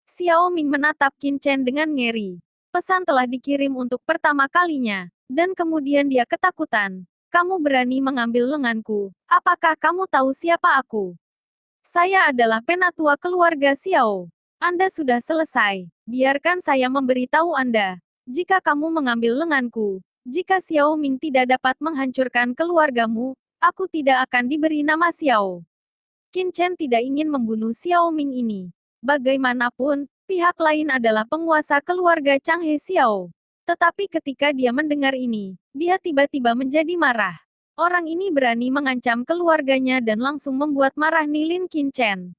Xiao Ming menatap Qin Chen dengan ngeri. Pesan telah dikirim untuk pertama kalinya, dan kemudian dia ketakutan. Kamu berani mengambil lenganku, apakah kamu tahu siapa aku? Saya adalah penatua keluarga Xiao. Anda sudah selesai. Biarkan saya memberitahu Anda. Jika kamu mengambil lenganku, jika Xiao Ming tidak dapat menghancurkan keluargamu, aku tidak akan diberi nama Xiao. Qin Chen tidak ingin membunuh Xiao Ming ini. Bagaimanapun, pihak lain adalah penguasa keluarga Chang He Xiao. Tetapi ketika dia mendengar ini, dia tiba-tiba menjadi marah. Orang ini berani mengancam keluarganya dan langsung membuat marah Nilin Qin Chen.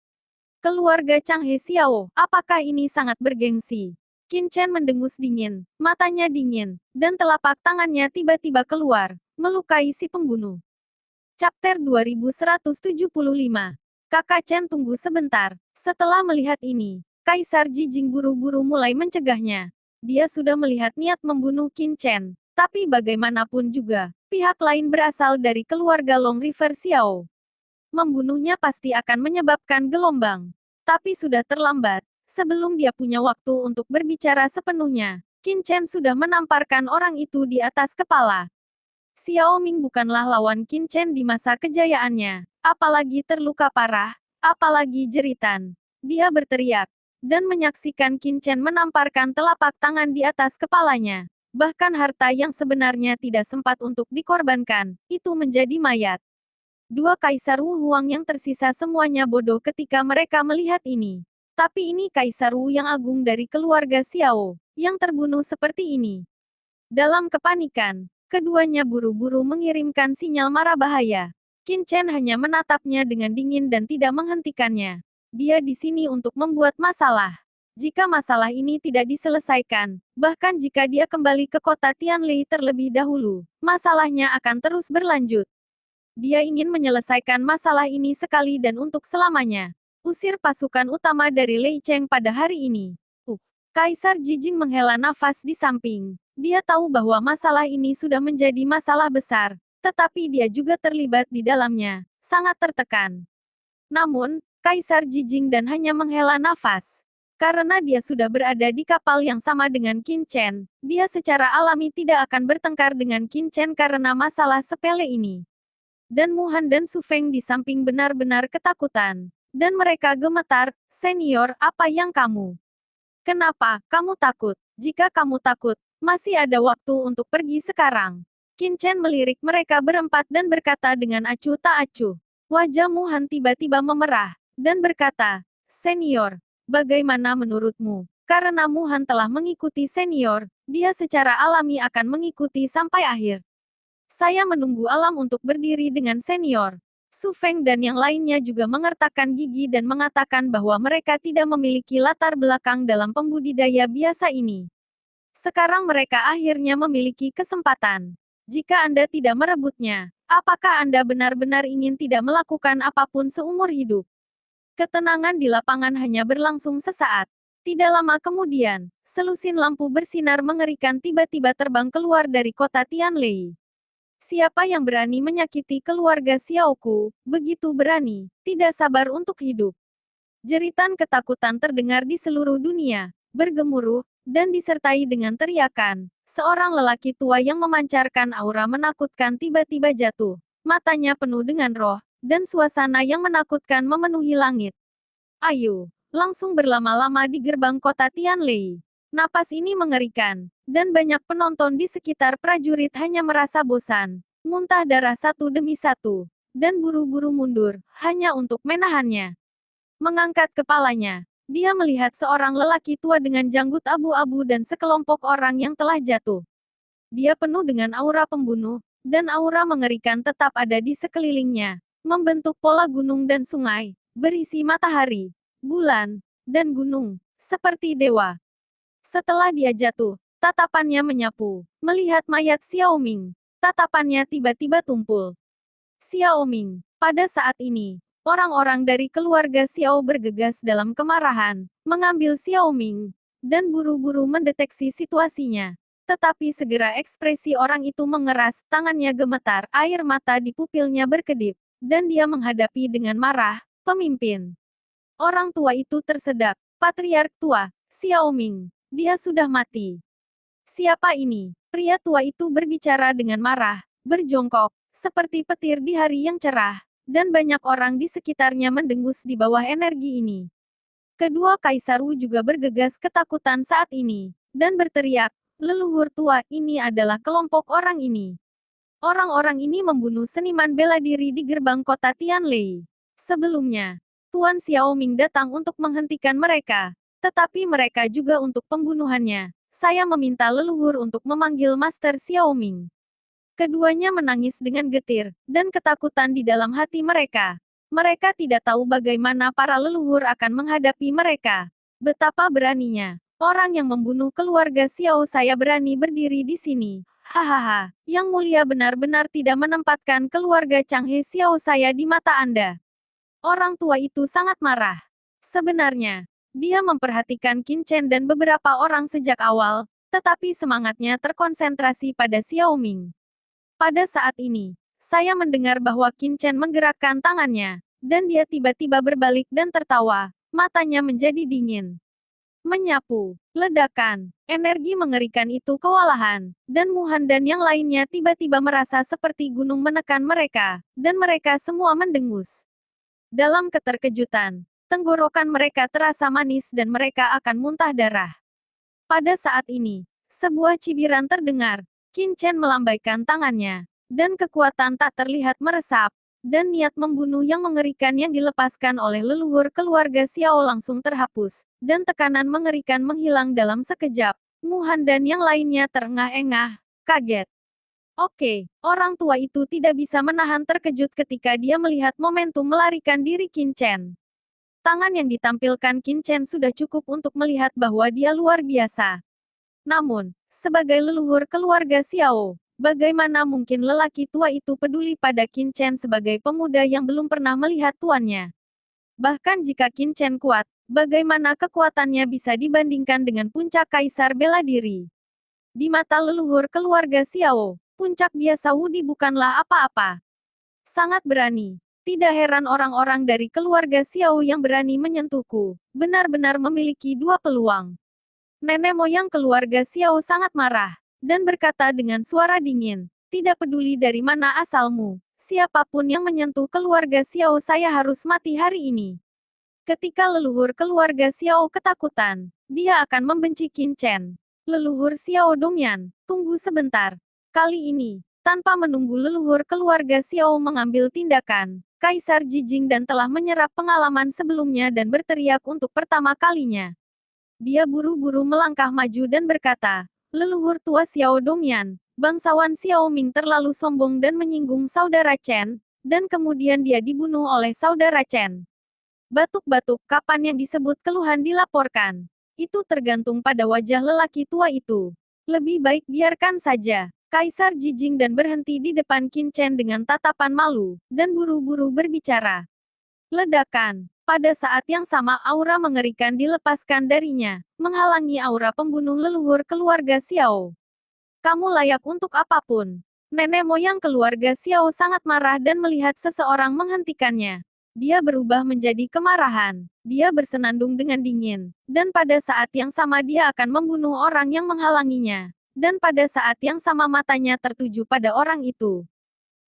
Keluarga Chang He Xiao, apakah ini sangat bergengsi? Qin Chen mendengus dingin, matanya dingin, dan telapak tangannya tiba-tiba keluar, melukai si pembunuh. Chapter 2175. Kakak Chen tunggu sebentar. Setelah melihat ini, Kaisar Jijing buru-buru mulai mencegahnya. Dia sudah melihat niat membunuh Qin Chen, tapi bagaimanapun juga, pihak lain berasal dari keluarga Long River Xiao. Membunuhnya pasti akan menyebabkan gelombang. Tapi sudah terlambat. Sebelum dia punya waktu untuk berbicara sepenuhnya, Qin Chen sudah menamparkan orang itu di atas kepala. Xiao Ming bukanlah lawan Qin Chen di masa kejayaannya, apalagi terluka parah, apalagi jeritan. Dia berteriak, dan menyaksikan Qin Chen menamparkan telapak tangan di atas kepalanya. Bahkan harta yang sebenarnya tidak sempat untuk dikorbankan, itu menjadi mayat. Dua Kaisar Wu Huang yang tersisa semuanya bodoh ketika mereka melihat ini. Tapi ini Kaisar Wu yang agung dari keluarga Xiao, yang terbunuh seperti ini. Dalam kepanikan, keduanya buru-buru mengirimkan sinyal mara bahaya. Qin Chen hanya menatapnya dengan dingin dan tidak menghentikannya. Dia di sini untuk membuat masalah. Jika masalah ini tidak diselesaikan, bahkan jika dia kembali ke kota Tianlei terlebih dahulu, masalahnya akan terus berlanjut. Dia ingin menyelesaikan masalah ini sekali dan untuk selamanya. Usir pasukan utama dari Lei Cheng pada hari ini. Kaisar Jijing menghela nafas di samping. Dia tahu bahwa masalah ini sudah menjadi masalah besar, tetapi dia juga terlibat di dalamnya, sangat tertekan. Namun, Kaisar Jijing dan hanya menghela nafas. Karena dia sudah berada di kapal yang sama dengan Qin Chen, dia secara alami tidak akan bertengkar dengan Qin Chen karena masalah sepele ini. Dan Mu Han dan Su Feng di samping benar-benar ketakutan. Dan mereka gemetar, "Senior, apa yang kamu? Kenapa kamu takut? Jika kamu takut, masih ada waktu untuk pergi sekarang." Qin Chen melirik mereka berempat dan berkata dengan acuh tak acuh. Wajah Mu Han tiba-tiba memerah, dan berkata, "Senior, bagaimana menurutmu?" Karena Mu Han telah mengikuti senior, dia secara alami akan mengikuti sampai akhir. Saya menunggu alam untuk berdiri dengan senior. Su Feng dan yang lainnya juga mengertakkan gigi dan mengatakan bahwa mereka tidak memiliki latar belakang dalam pembudidaya biasa ini. Sekarang mereka akhirnya memiliki kesempatan. Jika Anda tidak merebutnya, apakah Anda benar-benar ingin tidak melakukan apapun seumur hidup? Ketenangan di lapangan hanya berlangsung sesaat. Tidak lama kemudian, selusin lampu bersinar mengerikan tiba-tiba terbang keluar dari kota Tianlei. Siapa yang berani menyakiti keluarga Xiaoku, begitu berani, tidak sabar untuk hidup. Jeritan ketakutan terdengar di seluruh dunia, bergemuruh, dan disertai dengan teriakan. Seorang lelaki tua yang memancarkan aura menakutkan tiba-tiba jatuh. Matanya penuh dengan roh, dan suasana yang menakutkan memenuhi langit. Ayo, langsung berlama-lama di gerbang kota Tianlei. Napas ini mengerikan, dan banyak penonton di sekitar prajurit hanya merasa bosan, muntah darah satu demi satu, dan buru-buru mundur, hanya untuk menahannya. Mengangkat kepalanya, dia melihat seorang lelaki tua dengan janggut abu-abu dan sekelompok orang yang telah jatuh. Dia penuh dengan aura pembunuh, dan aura mengerikan tetap ada di sekelilingnya, membentuk pola gunung dan sungai, berisi matahari, bulan, dan gunung, seperti dewa. Setelah dia jatuh, tatapannya menyapu, melihat mayat Xiao Ming. Tatapannya tiba-tiba tumpul. Xiao Ming. Pada saat ini, orang-orang dari keluarga Xiao bergegas dalam kemarahan, mengambil Xiao Ming. dan buru-buru mendeteksi situasinya. Tetapi segera ekspresi orang itu mengeras, tangannya gemetar, air mata di pupilnya berkedip, dan dia menghadapi dengan marah, pemimpin. Orang tua itu tersedak, patriark tua, Xiao Ming. Dia sudah mati. Siapa ini? Pria tua itu berbicara dengan marah, berjongkok, seperti petir di hari yang cerah, dan banyak orang di sekitarnya mendengus di bawah energi ini. Kedua Kaisar Wu juga bergegas ketakutan saat ini, dan berteriak, leluhur tua, ini adalah kelompok orang ini. Orang-orang ini membunuh seniman bela diri di gerbang kota Tianlei. Sebelumnya, Tuan Xiaoming datang untuk menghentikan mereka, tetapi mereka juga untuk pembunuhannya. Saya meminta leluhur untuk memanggil Master Xiaoming. Keduanya menangis dengan getir, dan ketakutan di dalam hati mereka. Mereka tidak tahu bagaimana para leluhur akan menghadapi mereka. Betapa beraninya. Orang yang membunuh keluarga Xiao saya berani berdiri di sini. Hahaha, Yang Mulia benar-benar tidak menempatkan keluarga Changhe Xiao saya di mata Anda. Orang tua itu sangat marah. Sebenarnya, dia memperhatikan Qin Chen dan beberapa orang sejak awal, tetapi semangatnya terkonsentrasi pada Xiao Ming. Pada saat ini, saya mendengar bahwa Qin Chen menggerakkan tangannya, dan dia tiba-tiba berbalik dan tertawa, matanya menjadi dingin. Menyapu, ledakan, energi mengerikan itu kewalahan, dan Muhan dan yang lainnya tiba-tiba merasa seperti gunung menekan mereka, dan mereka semua mendengus. Dalam keterkejutan, tenggorokan mereka terasa manis dan mereka akan muntah darah. Pada saat ini, sebuah cibiran terdengar, Qin Chen melambaikan tangannya, dan kekuatan tak terlihat meresap, dan niat membunuh yang mengerikan yang dilepaskan oleh leluhur keluarga Xiao langsung terhapus, dan tekanan mengerikan menghilang dalam sekejap. Muhan dan yang lainnya terengah-engah, kaget. Oke, orang tua itu tidak bisa menahan terkejut ketika dia melihat momentum melarikan diri Qin Chen. Tangan yang ditampilkan Qin Chen sudah cukup untuk melihat bahwa dia luar biasa. Namun, sebagai leluhur keluarga Xiao, bagaimana mungkin lelaki tua itu peduli pada Qin Chen sebagai pemuda yang belum pernah melihat tuannya? Bahkan jika Qin Chen kuat, bagaimana kekuatannya bisa dibandingkan dengan puncak kaisar bela diri? Di mata leluhur keluarga Xiao, puncak biasa Wudi bukanlah apa-apa. Sangat berani. Tidak heran orang-orang dari keluarga Xiao yang berani menyentuhku, benar-benar memiliki dua peluang. Nenek moyang keluarga Xiao sangat marah, dan berkata dengan suara dingin, tidak peduli dari mana asalmu, siapapun yang menyentuh keluarga Xiao saya harus mati hari ini. Ketika leluhur keluarga Xiao ketakutan, dia akan membenci Qin Chen. Leluhur Xiao Dongyan, tunggu sebentar. Kali ini, tanpa menunggu leluhur keluarga Xiao mengambil tindakan, Kaisar Jijing dan telah menyerap pengalaman sebelumnya dan berteriak untuk pertama kalinya. Dia buru-buru melangkah maju dan berkata, leluhur tua Xiao Dongyan, bangsawan Xiao Ming terlalu sombong dan menyinggung saudara Chen, dan kemudian dia dibunuh oleh saudara Chen. Batuk-batuk, kapan yang disebut keluhan dilaporkan? Itu tergantung pada wajah lelaki tua itu. Lebih baik biarkan saja. Kaisar Jijing dan berhenti di depan Qin Chen dengan tatapan malu, dan buru-buru berbicara. Ledakan. Pada saat yang sama aura mengerikan dilepaskan darinya, menghalangi aura pembunuh leluhur keluarga Xiao. Kamu layak untuk apapun. Nenek moyang keluarga Xiao sangat marah dan melihat seseorang menghentikannya. Dia berubah menjadi kemarahan. Dia bersenandung dengan dingin, dan pada saat yang sama dia akan membunuh orang yang menghalanginya. Dan pada saat yang sama matanya tertuju pada orang itu.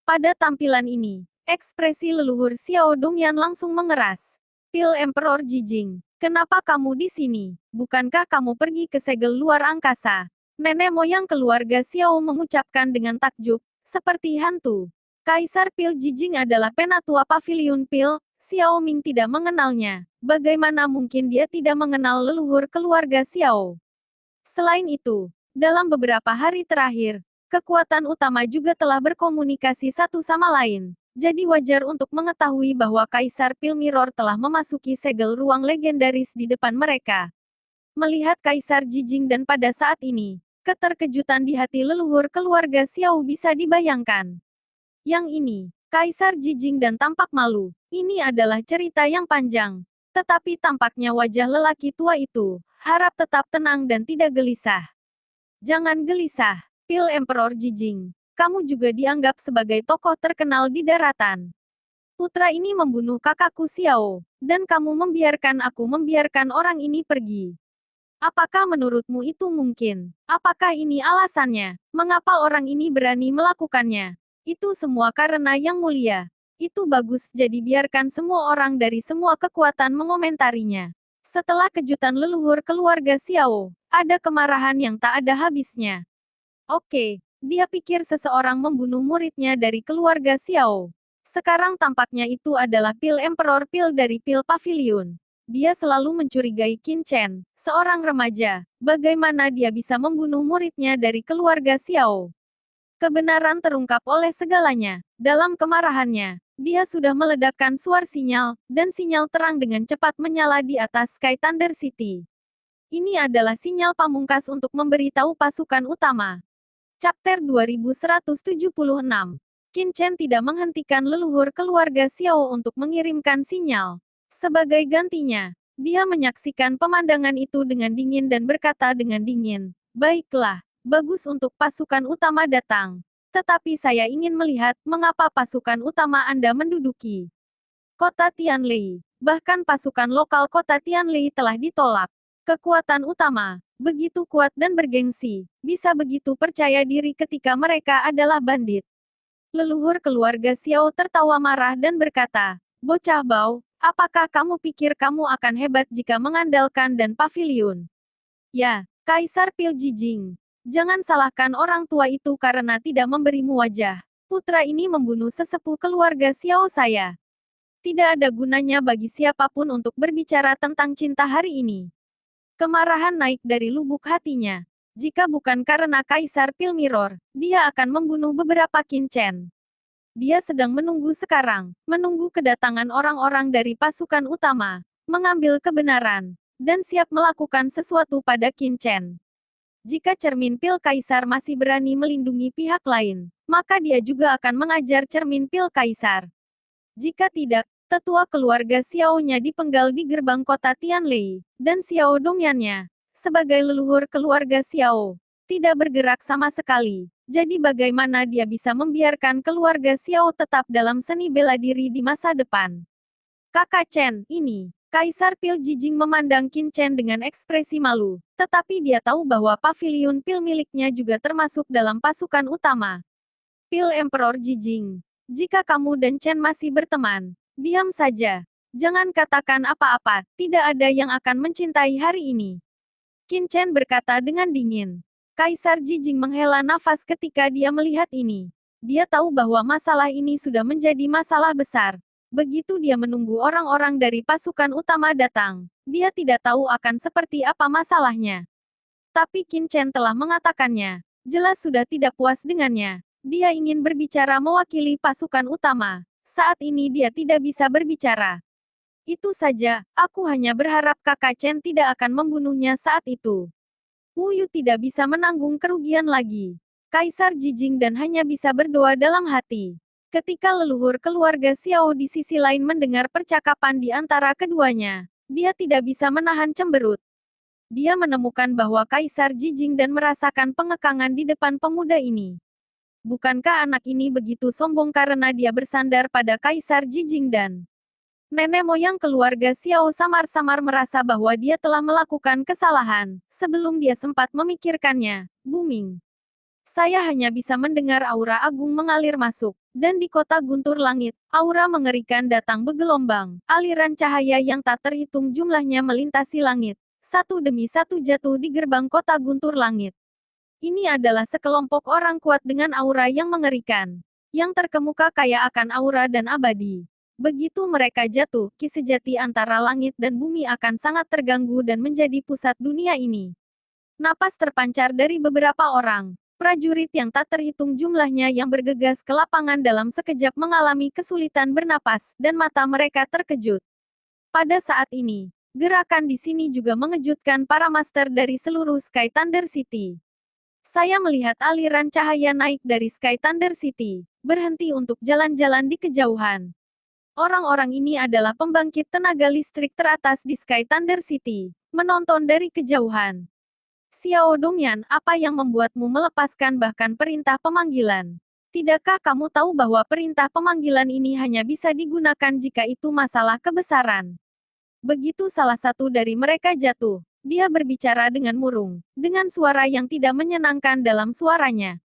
Pada tampilan ini, ekspresi leluhur Xiao Dongyan langsung mengeras. Pil Emperor Jijing, kenapa kamu di sini? Bukankah kamu pergi ke segel luar angkasa? Nenek moyang keluarga Xiao mengucapkan dengan takjub, seperti hantu. Kaisar Pil Jijing adalah penatua Paviliun Pil, Xiao Ming tidak mengenalnya. Bagaimana mungkin dia tidak mengenal leluhur keluarga Xiao? Selain itu, dalam beberapa hari terakhir, kekuatan utama juga telah berkomunikasi satu sama lain. Jadi wajar untuk mengetahui bahwa Kaisar Pil Mirror telah memasuki segel ruang legendaris di depan mereka. Melihat Kaisar Jijing dan pada saat ini, keterkejutan di hati leluhur keluarga Xiao bisa dibayangkan. Yang ini, Kaisar Jijing dan tampak malu. Ini adalah cerita yang panjang. Tetapi tampaknya wajah lelaki tua itu harap tetap tenang dan tidak gelisah. Jangan gelisah, Pil Emperor Jijing. Kamu juga dianggap sebagai tokoh terkenal di daratan. Putra ini membunuh kakakku Xiao, dan kamu membiarkan aku membiarkan orang ini pergi. Apakah menurutmu itu mungkin? Apakah ini alasannya? Mengapa orang ini berani melakukannya? Itu semua karena Yang Mulia. Itu bagus, jadi biarkan semua orang dari semua kekuatan mengomentarinya. Setelah kejutan leluhur keluarga Xiao, ada kemarahan yang tak ada habisnya. Oke, dia pikir seseorang membunuh muridnya dari keluarga Xiao. Sekarang tampaknya itu adalah Pil Emperor Pil dari Pil Pavilion. Dia selalu mencurigai Qin Chen, seorang remaja. Bagaimana dia bisa membunuh muridnya dari keluarga Xiao? Kebenaran terungkap oleh segalanya. Dalam kemarahannya, dia sudah meledakkan suar sinyal, dan sinyal terang dengan cepat menyala di atas Sky Thunder City. Ini adalah sinyal pamungkas untuk memberitahu pasukan utama. Chapter 2176. Qin Chen tidak menghentikan leluhur keluarga Xiao untuk mengirimkan sinyal. Sebagai gantinya, dia menyaksikan pemandangan itu dengan dingin dan berkata dengan dingin, "Baiklah, bagus untuk pasukan utama datang. Tetapi saya ingin melihat mengapa pasukan utama Anda menduduki kota Tianlei. Bahkan pasukan lokal kota Tianlei telah ditolak. Kekuatan utama, begitu kuat dan bergengsi, bisa begitu percaya diri ketika mereka adalah bandit." Leluhur keluarga Xiao tertawa marah dan berkata, "Bocah bau, apakah kamu pikir kamu akan hebat jika mengandalkan dan pavilion? Ya, Kaisar Pil Jijing. Jangan salahkan orang tua itu karena tidak memberimu wajah. Putra ini membunuh sesepuh keluarga Xiao saya. Tidak ada gunanya bagi siapapun untuk berbicara tentang cinta hari ini." Kemarahan naik dari lubuk hatinya. Jika bukan karena Kaisar Pil Mirror, dia akan membunuh beberapa Qin Chen. Dia sedang menunggu sekarang, menunggu kedatangan orang-orang dari pasukan utama, mengambil kebenaran, dan siap melakukan sesuatu pada Qin Chen. Jika cermin Pil Kaisar masih berani melindungi pihak lain, maka dia juga akan mengajar cermin Pil Kaisar. Jika tidak, tetua keluarga Xiao-nya dipenggal di gerbang kota Tianlei, dan Xiao Dongyannya, sebagai leluhur keluarga Xiao, tidak bergerak sama sekali. Jadi bagaimana dia bisa membiarkan keluarga Xiao tetap dalam seni bela diri di masa depan? Kakak Chen, ini. Kaisar Pil Jijing memandang Qin Chen dengan ekspresi malu, tetapi dia tahu bahwa pavilion Pil miliknya juga termasuk dalam pasukan utama. Pil Emperor Jijing. Jika kamu dan Chen masih berteman, diam saja. Jangan katakan apa-apa, tidak ada yang akan mencintai hari ini. Qin Chen berkata dengan dingin. Kaisar Jijing menghela nafas ketika dia melihat ini. Dia tahu bahwa masalah ini sudah menjadi masalah besar. Begitu dia menunggu orang-orang dari pasukan utama datang, dia tidak tahu akan seperti apa masalahnya. Tapi Qin Chen telah mengatakannya. Jelas sudah tidak puas dengannya. Dia ingin berbicara mewakili pasukan utama. Saat ini dia tidak bisa berbicara. Itu saja, aku hanya berharap kakak Chen tidak akan membunuhnya saat itu. Wu Yu tidak bisa menanggung kerugian lagi. Kaisar Jijing dan hanya bisa berdoa dalam hati. Ketika leluhur keluarga Xiao di sisi lain mendengar percakapan di antara keduanya, dia tidak bisa menahan cemberut. Dia menemukan bahwa Kaisar Jijing dan merasakan pengekangan di depan pemuda ini. Bukankah anak ini begitu sombong karena dia bersandar pada Kaisar Jijing dan nenek moyang keluarga Xiao samar-samar merasa bahwa dia telah melakukan kesalahan, sebelum dia sempat memikirkannya. Booming. Saya hanya bisa mendengar aura agung mengalir masuk, dan di kota guntur langit, aura mengerikan datang bergelombang, aliran cahaya yang tak terhitung jumlahnya melintasi langit, satu demi satu jatuh di gerbang kota guntur langit. Ini adalah sekelompok orang kuat dengan aura yang mengerikan, yang terkemuka kaya akan aura dan abadi. Begitu mereka jatuh, ki sejati antara langit dan bumi akan sangat terganggu dan menjadi pusat dunia ini. Napas terpancar dari beberapa orang. Prajurit yang tak terhitung jumlahnya yang bergegas ke lapangan dalam sekejap mengalami kesulitan bernapas, dan mata mereka terkejut. Pada saat ini, gerakan di sini juga mengejutkan para master dari seluruh Sky Thunder City. Saya melihat aliran cahaya naik dari Sky Thunder City, berhenti untuk jalan-jalan di kejauhan. Orang-orang ini adalah pembangkit tenaga listrik teratas di Sky Thunder City. Menonton dari kejauhan. Xiao Dongyan, apa yang membuatmu melepaskan bahkan perintah pemanggilan? Tidakkah kamu tahu bahwa perintah pemanggilan ini hanya bisa digunakan jika itu masalah kebesaran? Begitu salah satu dari mereka jatuh, dia berbicara dengan murung, dengan suara yang tidak menyenangkan dalam suaranya.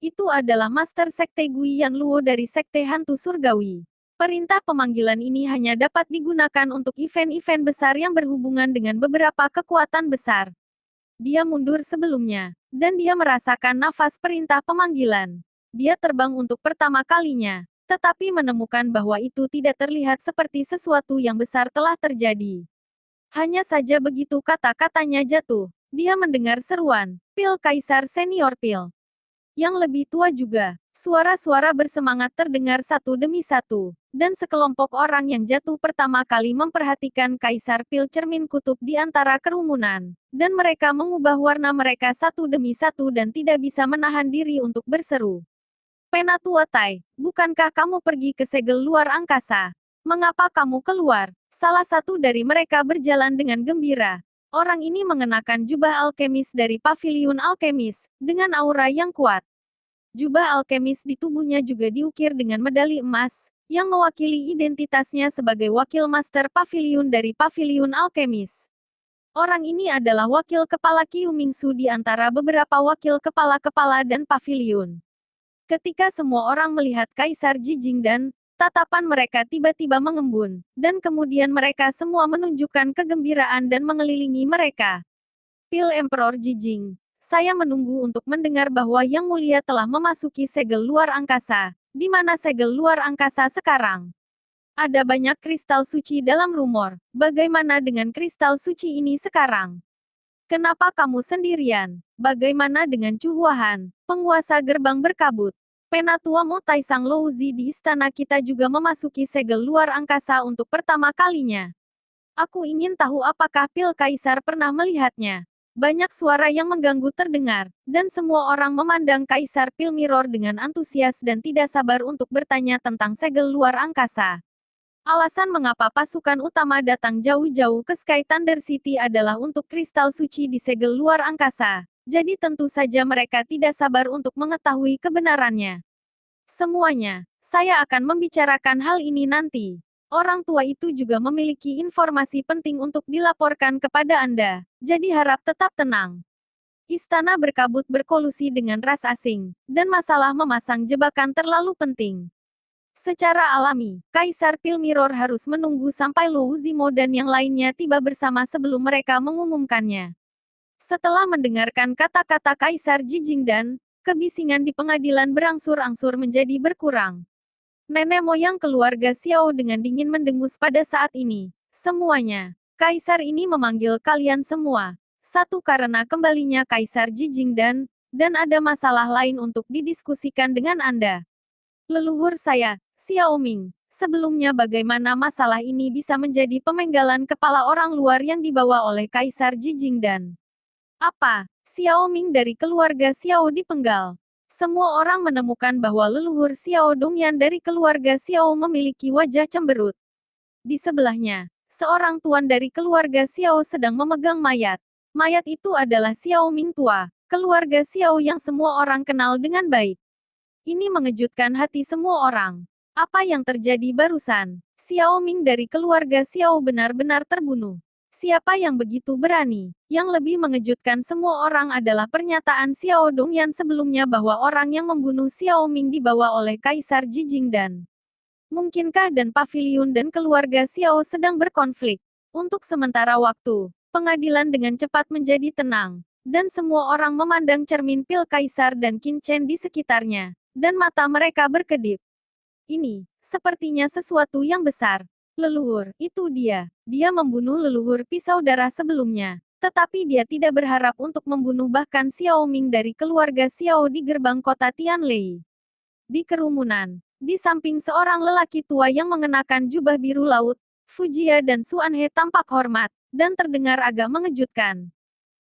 Itu adalah Master Sekte Guiyan Luo dari Sekte Hantu Surgawi. Perintah pemanggilan ini hanya dapat digunakan untuk event-event besar yang berhubungan dengan beberapa kekuatan besar. Dia mundur sebelumnya, dan dia merasakan nafas perintah pemanggilan. Dia terbang untuk pertama kalinya, tetapi menemukan bahwa itu tidak terlihat seperti sesuatu yang besar telah terjadi. Hanya saja begitu kata-katanya jatuh, dia mendengar seruan, "Pil Kaisar Senior Pil." Yang lebih tua juga, suara-suara bersemangat terdengar satu demi satu, dan sekelompok orang yang jatuh pertama kali memperhatikan Kaisar Pil cermin kutub di antara kerumunan, dan mereka mengubah warna mereka satu demi satu dan tidak bisa menahan diri untuk berseru. "Penatua Tai, bukankah kamu pergi ke segel luar angkasa? Mengapa kamu keluar?" Salah satu dari mereka berjalan dengan gembira. Orang ini mengenakan jubah alkemis dari paviliun alkemis, dengan aura yang kuat. Jubah alkemis di tubuhnya juga diukir dengan medali emas, yang mewakili identitasnya sebagai wakil master paviliun dari paviliun alkemis. Orang ini adalah wakil kepala Qiu Mingsu di antara beberapa wakil kepala-kepala dan paviliun. Ketika semua orang melihat Kaisar Ji Jingdan, tatapan mereka tiba-tiba mengembun, dan kemudian mereka semua menunjukkan kegembiraan dan mengelilingi mereka. "Pil Emperor Jijing, saya menunggu untuk mendengar bahwa Yang Mulia telah memasuki segel luar angkasa. Di mana segel luar angkasa sekarang? Ada banyak kristal suci dalam rumor. Bagaimana dengan kristal suci ini sekarang? Kenapa kamu sendirian? Bagaimana dengan Chu Huahan, penguasa gerbang berkabut? Penatua Mo Taisang Louzi di istana kita juga memasuki segel luar angkasa untuk pertama kalinya. Aku ingin tahu apakah Pil Kaisar pernah melihatnya." Banyak suara yang mengganggu terdengar, dan semua orang memandang Kaisar Pil Mirror dengan antusias dan tidak sabar untuk bertanya tentang segel luar angkasa. Alasan mengapa pasukan utama datang jauh-jauh ke Sky Thunder City adalah untuk kristal suci di segel luar angkasa. Jadi tentu saja mereka tidak sabar untuk mengetahui kebenarannya. "Semuanya, saya akan membicarakan hal ini nanti. Orang tua itu juga memiliki informasi penting untuk dilaporkan kepada Anda, jadi harap tetap tenang." Istana berkabut berkolusi dengan ras asing, dan masalah memasang jebakan terlalu penting. Secara alami, Kaisar Pil Mirror harus menunggu sampai Lou Zimo dan yang lainnya tiba bersama sebelum mereka mengumumkannya. Setelah mendengarkan kata-kata Kaisar Ji Jingdan, kebisingan di pengadilan berangsur-angsur menjadi berkurang. Nenek moyang keluarga Xiao dengan dingin mendengus pada saat ini. "Semuanya, Kaisar ini memanggil kalian semua. Satu karena kembalinya Kaisar Ji Jingdan, dan ada masalah lain untuk didiskusikan dengan Anda. Leluhur saya, Xiao Ming, sebelumnya bagaimana masalah ini bisa menjadi pemenggalan kepala orang luar yang dibawa oleh Kaisar Ji Jingdan? Apa, Xiao Ming dari keluarga Xiao dipenggal?" Semua orang menemukan bahwa leluhur Xiao Dongyan dari keluarga Xiao memiliki wajah cemberut. Di sebelahnya, seorang tuan dari keluarga Xiao sedang memegang mayat. Mayat itu adalah Xiao Ming tua, keluarga Xiao yang semua orang kenal dengan baik. Ini mengejutkan hati semua orang. Apa yang terjadi barusan? Xiao Ming dari keluarga Xiao benar-benar terbunuh. Siapa yang begitu berani? Yang lebih mengejutkan semua orang adalah pernyataan Xiao Dongyan sebelumnya bahwa orang yang membunuh Xiao Ming dibawa oleh Kaisar Ji Jingdan. Mungkinkah dan paviliun dan keluarga Xiao sedang berkonflik? Untuk sementara waktu, pengadilan dengan cepat menjadi tenang, dan semua orang memandang cermin Pil Kaisar dan Qin Chen di sekitarnya, dan mata mereka berkedip. Ini, sepertinya sesuatu yang besar. Leluhur, itu dia. Dia membunuh leluhur pisau darah sebelumnya. Tetapi dia tidak berharap untuk membunuh bahkan Xiao Ming dari keluarga Xiao di gerbang kota Tianlei. Di kerumunan, di samping seorang lelaki tua yang mengenakan jubah biru laut, Fujia dan Suanhe tampak hormat, dan terdengar agak mengejutkan.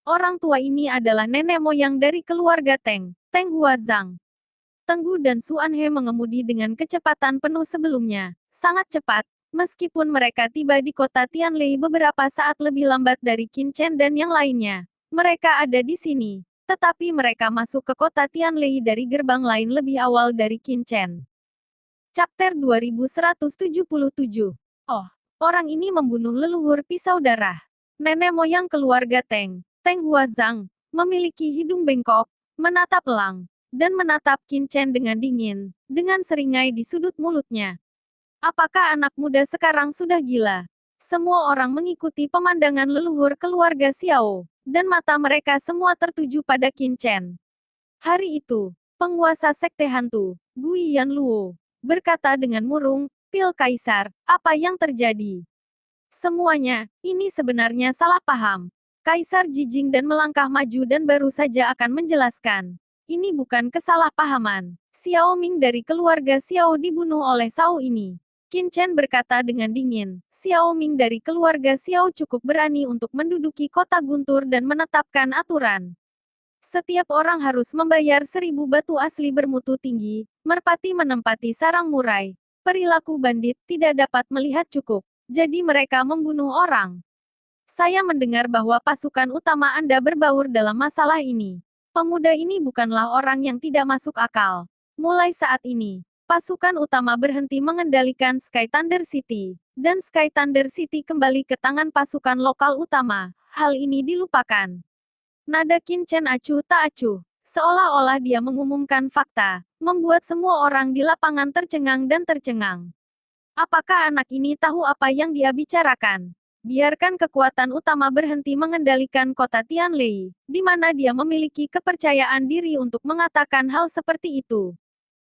Orang tua ini adalah nenek moyang dari keluarga Teng, Teng Huazang. Tenggu dan Xuanhe mengemudi dengan kecepatan penuh sebelumnya. Sangat cepat, meskipun mereka tiba di kota Tianlei beberapa saat lebih lambat dari Qin Chen dan yang lainnya. Mereka ada di sini, tetapi mereka masuk ke kota Tianlei dari gerbang lain lebih awal dari Qin Chen. Chapter 2177. Oh, orang ini membunuh leluhur pisau darah. Nenek moyang keluarga Teng, Teng Huazang, memiliki hidung bengkok, menatap elang, dan menatap Qin Chen dengan dingin, dengan seringai di sudut mulutnya. Apakah anak muda sekarang sudah gila? Semua orang mengikuti pemandangan leluhur keluarga Xiao, dan mata mereka semua tertuju pada Qin Chen. Hari itu, penguasa sekte hantu, Gui Yanluo, berkata dengan murung, "Pil Kaisar, apa yang terjadi?" Semuanya, ini sebenarnya salah paham. Kaisar jijing dan melangkah maju dan baru saja akan menjelaskan. Ini bukan kesalahpahaman. Xiao Ming dari keluarga Xiao dibunuh oleh Sao ini. Qin Chen berkata dengan dingin, Xiao Ming dari keluarga Xiao cukup berani untuk menduduki kota Guntur dan menetapkan aturan. Setiap orang harus membayar 1.000 batu asli bermutu tinggi, merpati menempati sarang murai. Perilaku bandit tidak dapat melihat cukup, jadi mereka membunuh orang. Saya mendengar bahwa pasukan utama Anda berbaur dalam masalah ini. Pemuda ini bukanlah orang yang tidak masuk akal. Mulai saat ini, pasukan utama berhenti mengendalikan Sky Thunder City, dan Sky Thunder City kembali ke tangan pasukan lokal utama. Hal ini dilupakan. Nada Qin Chen acuh tak acuh, seolah-olah dia mengumumkan fakta, membuat semua orang di lapangan tercengang dan tercengang. Apakah anak ini tahu apa yang dia bicarakan? Biarkan kekuatan utama berhenti mengendalikan kota Tianlei, di mana dia memiliki kepercayaan diri untuk mengatakan hal seperti itu.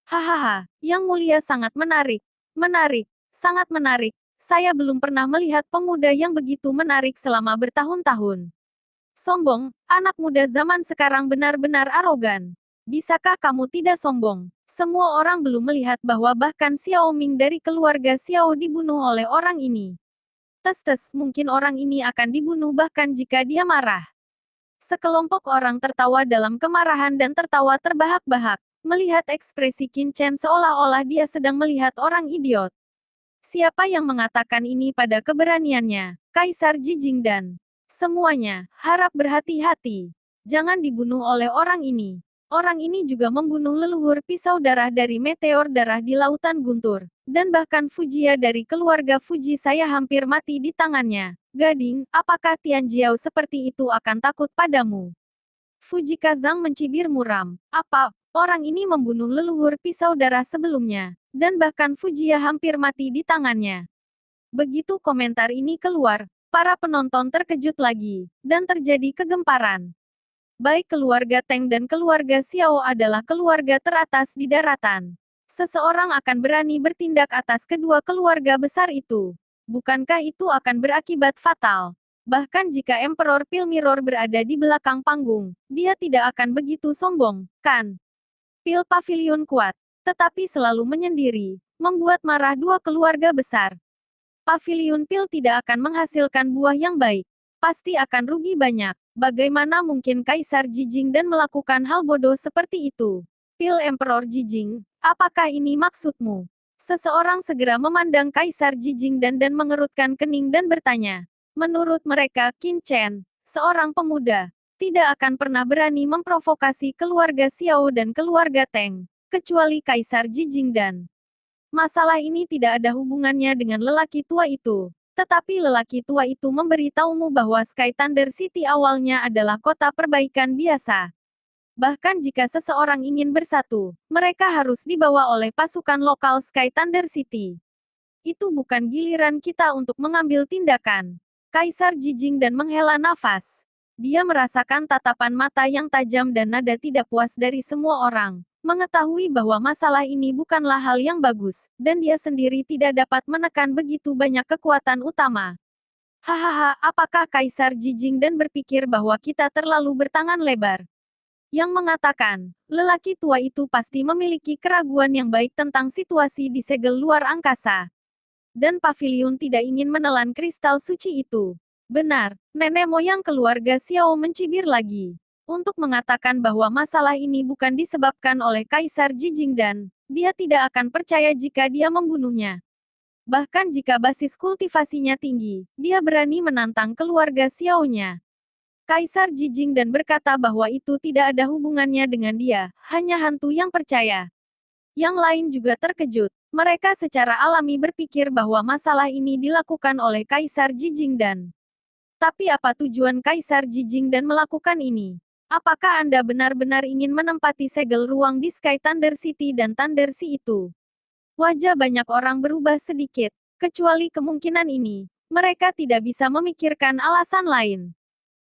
Hahaha, Yang Mulia sangat menarik. Menarik, sangat menarik. Saya belum pernah melihat pemuda yang begitu menarik selama bertahun-tahun. Sombong, anak muda zaman sekarang benar-benar arogan. Bisakah kamu tidak sombong? Semua orang belum melihat bahwa bahkan Xiao Ming dari keluarga Xiao dibunuh oleh orang ini. Tes-tes, mungkin orang ini akan dibunuh bahkan jika dia marah. Sekelompok orang tertawa dalam kemarahan dan tertawa terbahak-bahak, melihat ekspresi Qin Chen seolah-olah dia sedang melihat orang idiot. Siapa yang mengatakan ini pada keberaniannya? Kaisar Jijing dan semuanya, harap berhati-hati. Jangan dibunuh oleh orang ini. Orang ini juga membunuh leluhur pisau darah dari meteor darah di Lautan Guntur. Dan bahkan Fujia dari keluarga Fuji saya hampir mati di tangannya. Gading, apakah Tianjiao seperti itu akan takut padamu? Fuji Kazang mencibir muram. Apa? Orang ini membunuh leluhur pisau darah sebelumnya. Dan bahkan Fujia hampir mati di tangannya. Begitu komentar ini keluar, para penonton terkejut lagi, dan terjadi kegemparan. Baik keluarga Teng dan keluarga Xiao adalah keluarga teratas di daratan. Seseorang akan berani bertindak atas kedua keluarga besar itu. Bukankah itu akan berakibat fatal? Bahkan jika Emperor Pilmirror berada di belakang panggung, dia tidak akan begitu sombong, kan? Pil Pavilion kuat, tetapi selalu menyendiri, membuat marah dua keluarga besar. Pavilion Pil tidak akan menghasilkan buah yang baik. Pasti akan rugi banyak. Bagaimana mungkin Kaisar Jijing dan melakukan hal bodoh seperti itu? Pil Emperor Jijing, apakah ini maksudmu? Seseorang segera memandang Kaisar Jijing dan mengerutkan kening dan bertanya. Menurut mereka, Qin Chen, seorang pemuda, tidak akan pernah berani memprovokasi keluarga Xiao dan keluarga Teng, kecuali Kaisar Jijing dan masalah ini tidak ada hubungannya dengan lelaki tua itu. Tetapi lelaki tua itu memberitahumu bahwa Sky Thunder City awalnya adalah kota perbaikan biasa. Bahkan jika seseorang ingin bersatu, mereka harus dibawa oleh pasukan lokal Sky Thunder City. Itu bukan giliran kita untuk mengambil tindakan. Kaisar Jijing dan menghela nafas. Dia merasakan tatapan mata yang tajam dan nada tidak puas dari semua orang. Mengetahui bahwa masalah ini bukanlah hal yang bagus, dan dia sendiri tidak dapat menekan begitu banyak kekuatan utama. Hahaha, apakah Kaisar Jijing dan berpikir bahwa kita terlalu bertangan lebar? Yang mengatakan, lelaki tua itu pasti memiliki keraguan yang baik tentang situasi di segel luar angkasa. Dan Pavilion tidak ingin menelan kristal suci itu. Benar, nenek moyang keluarga Xiao mencibir lagi. untuk mengatakan bahwa masalah ini bukan disebabkan oleh Kaisar Jijing dan dia tidak akan percaya jika dia membunuhnya. Bahkan jika basis kultivasinya tinggi, dia berani menantang keluarga Xiaonya. Kaisar Jijing dan berkata bahwa itu tidak ada hubungannya dengan dia, hanya hantu yang percaya. Yang lain juga terkejut. Mereka secara alami berpikir bahwa masalah ini dilakukan oleh Kaisar Jijing dan tapi apa tujuan Kaisar Jijing dan melakukan ini? Apakah Anda benar-benar ingin menempati segel ruang di Sky Thunder City dan Thunder Sea itu? Wajah banyak orang berubah sedikit, kecuali kemungkinan ini. Mereka tidak bisa memikirkan alasan lain.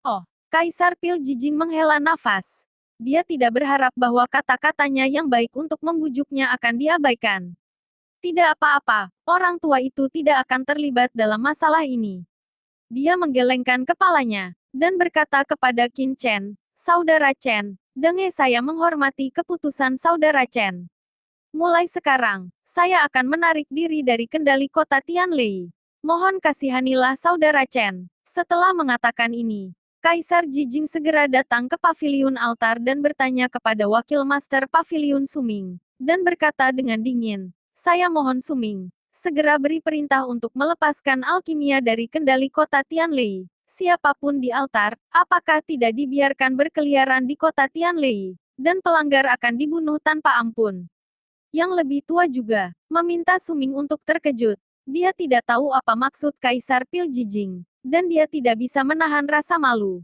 Oh, Kaisar Pil Jijing menghela nafas. Dia tidak berharap bahwa kata-katanya yang baik untuk membujuknya akan diabaikan. Tidak apa-apa, orang tua itu tidak akan terlibat dalam masalah ini. Dia menggelengkan kepalanya, dan berkata kepada Qin Chen, Saudara Chen, dengar saya menghormati keputusan Saudara Chen. Mulai sekarang, saya akan menarik diri dari kendali kota Tianlei. Mohon kasihanilah Saudara Chen. Setelah mengatakan ini, Kaisar Jijing segera datang ke paviliun altar dan bertanya kepada wakil master paviliun Suming, dan berkata dengan dingin, saya mohon Suming, segera beri perintah untuk melepaskan alkimia dari kendali kota Tianlei. Siapapun di altar, apakah tidak dibiarkan berkeliaran di kota Tianlei, dan pelanggar akan dibunuh tanpa ampun. Yang lebih tua juga, meminta Suming untuk terkejut. Dia tidak tahu apa maksud Kaisar Pil Jijing, dan dia tidak bisa menahan rasa malu.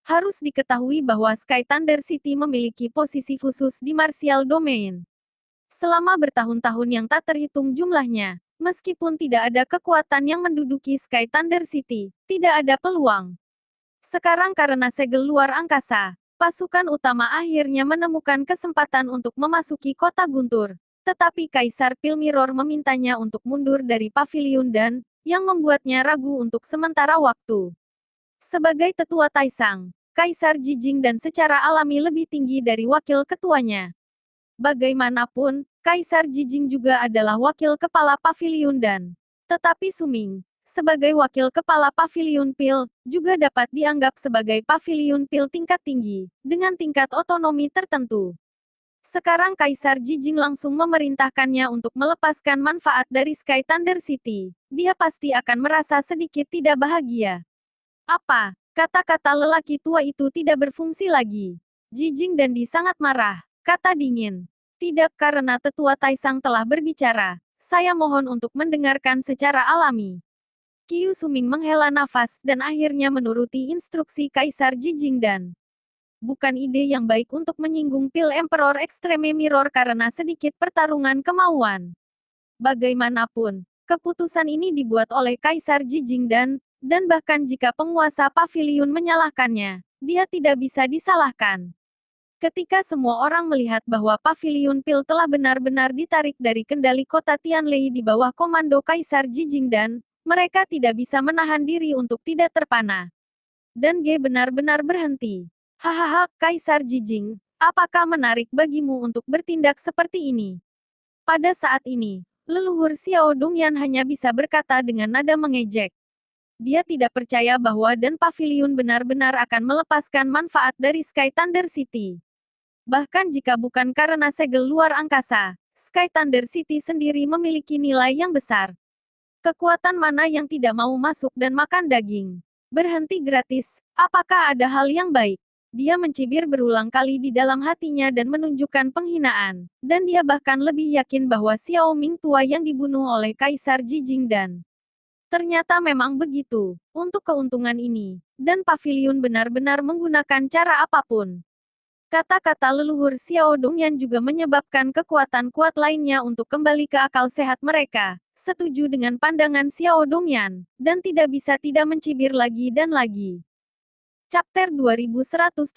Harus diketahui bahwa Sky Thunder City memiliki posisi khusus di Martial Domain. Selama bertahun-tahun yang tak terhitung jumlahnya, meskipun tidak ada kekuatan yang menduduki Sky Thunder City, tidak ada peluang. Sekarang karena segel luar angkasa, pasukan utama akhirnya menemukan kesempatan untuk memasuki kota Guntur. Tetapi Kaisar Pil Mirror memintanya untuk mundur dari paviliun dan, yang membuatnya ragu untuk sementara waktu. Sebagai tetua Taisang, Kaisar Jijing dan secara alami lebih tinggi dari wakil ketuanya. Bagaimanapun, Kaisar Jijing juga adalah wakil kepala paviliun dan tetapi Suming, sebagai wakil kepala paviliun Pil, juga dapat dianggap sebagai paviliun Pil tingkat tinggi, dengan tingkat otonomi tertentu. Sekarang Kaisar Jijing langsung memerintahkannya untuk melepaskan manfaat dari Sky Thunder City. Dia pasti akan merasa sedikit tidak bahagia. Apa? Kata-kata lelaki tua itu tidak berfungsi lagi. Jijing dan Di sangat marah. Kata dingin. Tidak, karena tetua Taisang telah berbicara. Saya mohon untuk mendengarkan secara alami. Qiu Suming menghela nafas dan akhirnya menuruti instruksi Kaisar Jijing dan bukan ide yang baik untuk menyinggung Pil Emperor Extreme Mirror karena sedikit pertarungan kemauan. Bagaimanapun, keputusan ini dibuat oleh Kaisar Jijing dan bahkan jika penguasa paviliun menyalahkannya, dia tidak bisa disalahkan. Ketika semua orang melihat bahwa paviliun Pil telah benar-benar ditarik dari kendali kota Tianlei di bawah komando Kaisar Jijing dan mereka tidak bisa menahan diri untuk tidak terpana. Dan G benar-benar berhenti. Hahaha, Kaisar Jijing, apakah menarik bagimu untuk bertindak seperti ini? Pada saat ini, leluhur Xiao Dongyan hanya bisa berkata dengan nada mengejek. Dia tidak percaya bahwa dan paviliun benar-benar akan melepaskan manfaat dari Sky Thunder City. Bahkan jika bukan karena segel luar angkasa, Sky Thunder City sendiri memiliki nilai yang besar. Kekuatan mana yang tidak mau masuk dan makan daging? Berhenti gratis, apakah ada hal yang baik? Dia mencibir berulang kali di dalam hatinya dan menunjukkan penghinaan, dan dia bahkan lebih yakin bahwa Xiao Ming tua yang dibunuh oleh Kaisar Jijing dan ternyata memang begitu. Untuk keuntungan ini, dan paviliun benar-benar menggunakan cara apapun. Kata-kata leluhur Xiao Dongyan juga menyebabkan kekuatan kuat lainnya untuk kembali ke akal sehat mereka. Setuju dengan pandangan Xiao Dongyan, dan tidak bisa tidak mencibir lagi dan lagi. Chapter 2178.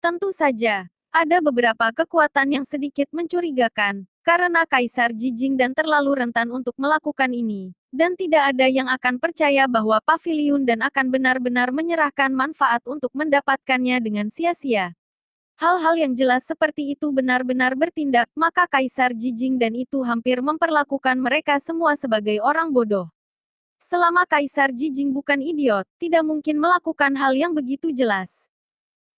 Tentu saja, ada beberapa kekuatan yang sedikit mencurigakan, karena Kaisar Jijing dan terlalu rentan untuk melakukan ini, dan tidak ada yang akan percaya bahwa paviliun dan akan benar-benar menyerahkan manfaat untuk mendapatkannya dengan sia-sia. Hal-hal yang jelas seperti itu benar-benar bertindak, maka Kaisar Jijing dan itu hampir memperlakukan mereka semua sebagai orang bodoh. Selama Kaisar Jijing bukan idiot, tidak mungkin melakukan hal yang begitu jelas.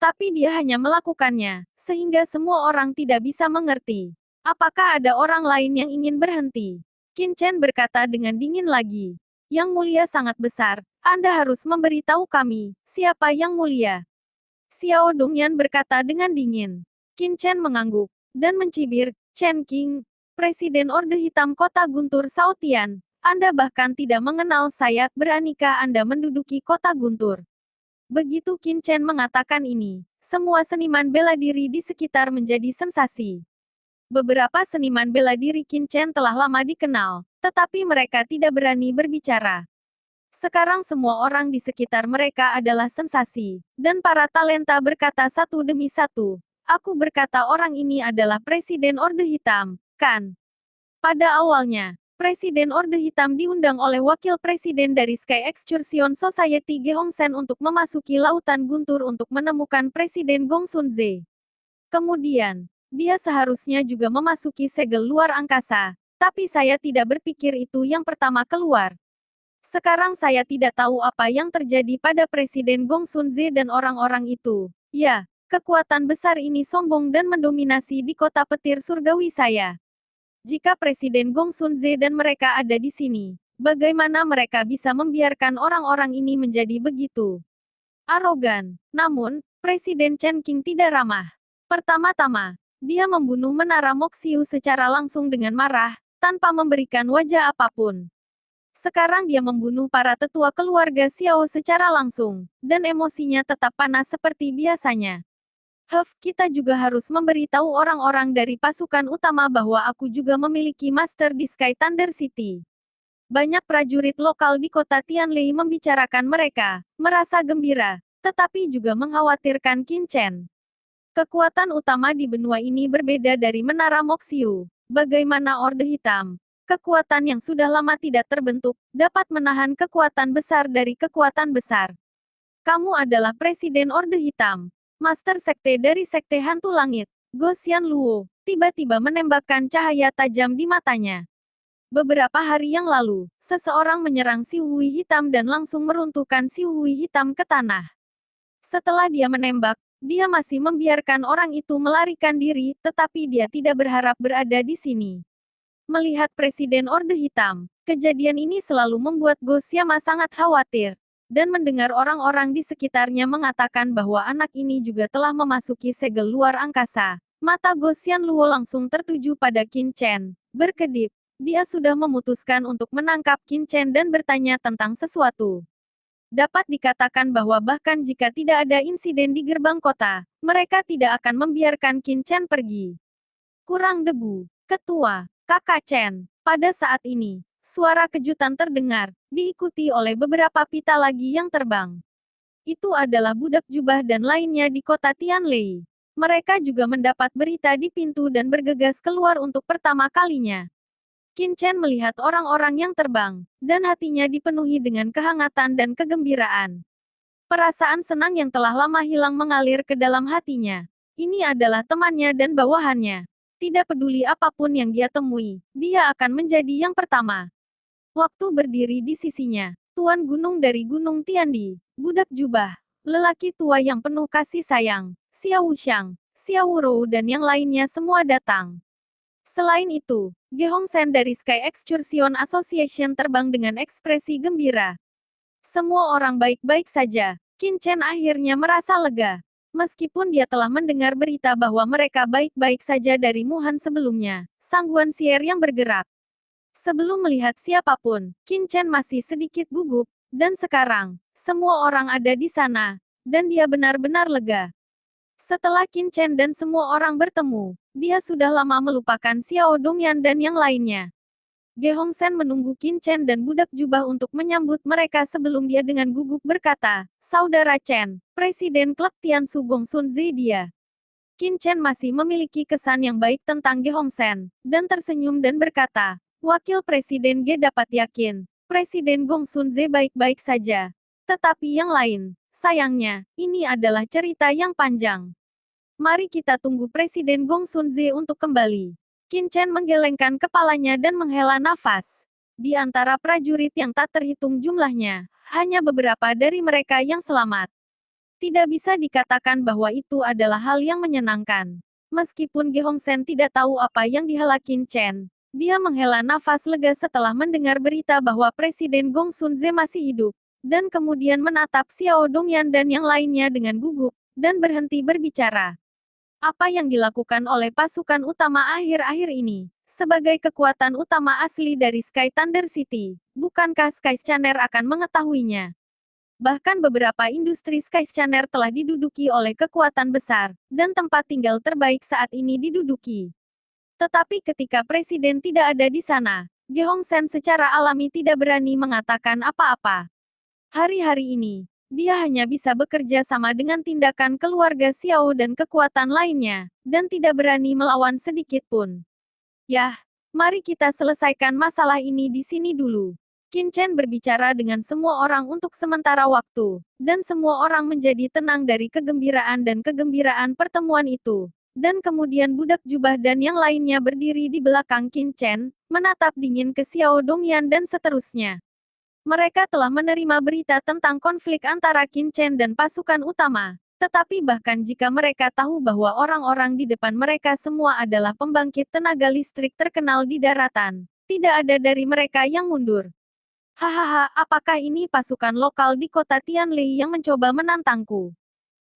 Tapi dia hanya melakukannya, sehingga semua orang tidak bisa mengerti. Apakah ada orang lain yang ingin berhenti? Qin Chen berkata dengan dingin lagi. Yang mulia sangat besar, Anda harus memberitahu kami, siapa yang mulia. Xiao Dongyan berkata dengan dingin. Qin Chen mengangguk, dan mencibir, Chen Qing, Presiden Orde Hitam Kota Guntur Saotian. Anda bahkan tidak mengenal saya, beranikah Anda menduduki kota Guntur? Begitu Qin Chen mengatakan ini, semua seniman bela diri di sekitar menjadi sensasi. Beberapa seniman bela diri Qin Chen telah lama dikenal, tetapi mereka tidak berani berbicara. Sekarang semua orang di sekitar mereka adalah sensasi, dan para talenta berkata satu demi satu. Aku berkata orang ini adalah Presiden Orde Hitam, kan? Pada awalnya, Presiden Orde Hitam diundang oleh Wakil Presiden dari Sky Excursion Society Ge Hongsen untuk memasuki Lautan Guntur untuk menemukan Presiden Gong Sun Ze. Kemudian, dia seharusnya juga memasuki segel luar angkasa, tapi saya tidak berpikir itu yang pertama keluar. Sekarang saya tidak tahu apa yang terjadi pada Presiden Gong Sun Ze dan orang-orang itu. Ya, kekuatan besar ini sombong dan mendominasi di kota petir surgawi saya. Jika Presiden Gong Sun Ze dan mereka ada di sini, bagaimana mereka bisa membiarkan orang-orang ini menjadi begitu arogan? Namun, Presiden Chen Qing tidak ramah. Pertama-tama, dia membunuh Menara Moxiu secara langsung dengan marah, tanpa memberikan wajah apapun. Sekarang dia membunuh para tetua keluarga Xiao secara langsung, dan emosinya tetap panas seperti biasanya. Kita juga harus memberitahu orang-orang dari pasukan utama bahwa aku juga memiliki master di Sky Thunder City. Banyak prajurit lokal di kota Tianlei membicarakan mereka, merasa gembira, tetapi juga mengkhawatirkan Qin Chen. Kekuatan utama di benua ini berbeda dari Menara Moxiu. Bagaimana Orde Hitam? Kekuatan yang sudah lama tidak terbentuk, dapat menahan kekuatan besar dari kekuatan besar. Kamu adalah Presiden Orde Hitam. Master Sekte dari Sekte Hantu Langit, Go Xianluo, tiba-tiba menembakkan cahaya tajam di matanya. Beberapa hari yang lalu, seseorang menyerang Si Hui Hitam dan langsung meruntuhkan Si Hui Hitam ke tanah. Setelah dia menembak, dia masih membiarkan orang itu melarikan diri, tetapi dia tidak berharap berada di sini. Melihat Presiden Orde Hitam, kejadian ini selalu membuat Go Xiama sangat khawatir. Dan mendengar orang-orang di sekitarnya mengatakan bahwa anak ini juga telah memasuki segel luar angkasa, mata Go Xianluo langsung tertuju pada Qin Chen. Berkedip, dia sudah memutuskan untuk menangkap Qin Chen dan bertanya tentang sesuatu. Dapat dikatakan bahwa bahkan jika tidak ada insiden di gerbang kota, mereka tidak akan membiarkan Qin Chen pergi. Kurang debu, Ketua, Kakak Chen. Pada saat ini, suara kejutan terdengar, diikuti oleh beberapa pita lagi yang terbang. Itu adalah budak jubah dan lainnya di kota Tianlei. Mereka juga mendapat berita di pintu dan bergegas keluar untuk pertama kalinya. Qin Chen melihat orang-orang yang terbang, dan hatinya dipenuhi dengan kehangatan dan kegembiraan. Perasaan senang yang telah lama hilang mengalir ke dalam hatinya. Ini adalah temannya dan bawahannya. Tidak peduli apapun yang dia temui, dia akan menjadi yang pertama. Waktu berdiri di sisinya, Tuan Gunung dari Gunung Tiandi, budak jubah, lelaki tua yang penuh kasih sayang, Xiao Wuxiang, Xiao Wurou dan yang lainnya semua datang. Selain itu, Ge Hongsen dari Sky Excursion Association terbang dengan ekspresi gembira. Semua orang baik-baik saja. Qin Chen akhirnya merasa lega. Meskipun dia telah mendengar berita bahwa mereka baik-baik saja dari Muhan sebelumnya, Sang Guanxier yang bergerak. Sebelum melihat siapapun, Qin Chen masih sedikit gugup, dan sekarang, semua orang ada di sana, dan dia benar-benar lega. Setelah Qin Chen dan semua orang bertemu, dia sudah lama melupakan Xiao Dongyan dan yang lainnya. Ge Hongsen menunggu Qin Chen dan budak jubah untuk menyambut mereka sebelum dia dengan gugup berkata, Saudara Chen, Presiden Klub Tiansu Gong Sun Ze dia. Qin Chen masih memiliki kesan yang baik tentang Ge Hongsen, dan tersenyum dan berkata, Wakil Presiden Ge dapat yakin, Presiden Gong Sun Ze baik-baik saja. Tetapi yang lain, sayangnya, ini adalah cerita yang panjang. Mari kita tunggu Presiden Gong Sun Ze untuk kembali. Qin Chen menggelengkan kepalanya dan menghela nafas. Di antara prajurit yang tak terhitung jumlahnya, hanya beberapa dari mereka yang selamat. Tidak bisa dikatakan bahwa itu adalah hal yang menyenangkan. Meskipun Ge Hongsen tidak tahu apa yang dihala Qin Chen, dia menghela nafas lega setelah mendengar berita bahwa Presiden Gong Sun Ze masih hidup, dan kemudian menatap Xiao Dongyan dan yang lainnya dengan gugup, dan berhenti berbicara. Apa yang dilakukan oleh pasukan utama akhir-akhir ini, sebagai kekuatan utama asli dari Sky Thunder City, bukankah Skyscanner akan mengetahuinya? Bahkan beberapa industri Skyscanner telah diduduki oleh kekuatan besar, dan tempat tinggal terbaik saat ini diduduki. Tetapi ketika Presiden tidak ada di sana, Ge Hongsen secara alami tidak berani mengatakan apa-apa. Hari-hari ini, dia hanya bisa bekerja sama dengan tindakan keluarga Xiao dan kekuatan lainnya, dan tidak berani melawan sedikit pun. Yah, mari kita selesaikan masalah ini di sini dulu. Qin Chen berbicara dengan semua orang untuk sementara waktu, dan semua orang menjadi tenang dari kegembiraan dan kegembiraan pertemuan itu. Dan kemudian budak jubah dan yang lainnya berdiri di belakang Qin Chen, menatap dingin ke Xiao Dongyan dan seterusnya. Mereka telah menerima berita tentang konflik antara Qin Chen dan pasukan utama. Tetapi bahkan jika mereka tahu bahwa orang-orang di depan mereka semua adalah pembangkit tenaga listrik terkenal di daratan, tidak ada dari mereka yang mundur. Hahaha, apakah ini pasukan lokal di kota Tianlei yang mencoba menantangku?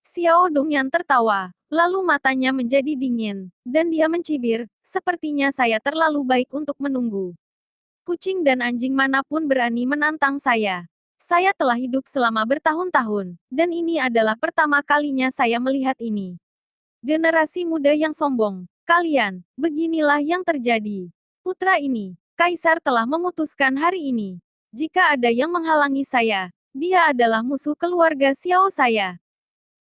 Xiao Dongyan tertawa, lalu matanya menjadi dingin, dan dia mencibir, sepertinya saya terlalu baik untuk menunggu. Kucing dan anjing manapun berani menantang saya. Saya telah hidup selama bertahun-tahun, dan ini adalah pertama kalinya saya melihat ini. Generasi muda yang sombong, kalian, beginilah yang terjadi. Putra ini, Kaisar telah memutuskan hari ini. Jika ada yang menghalangi saya, dia adalah musuh keluarga Xiao saya.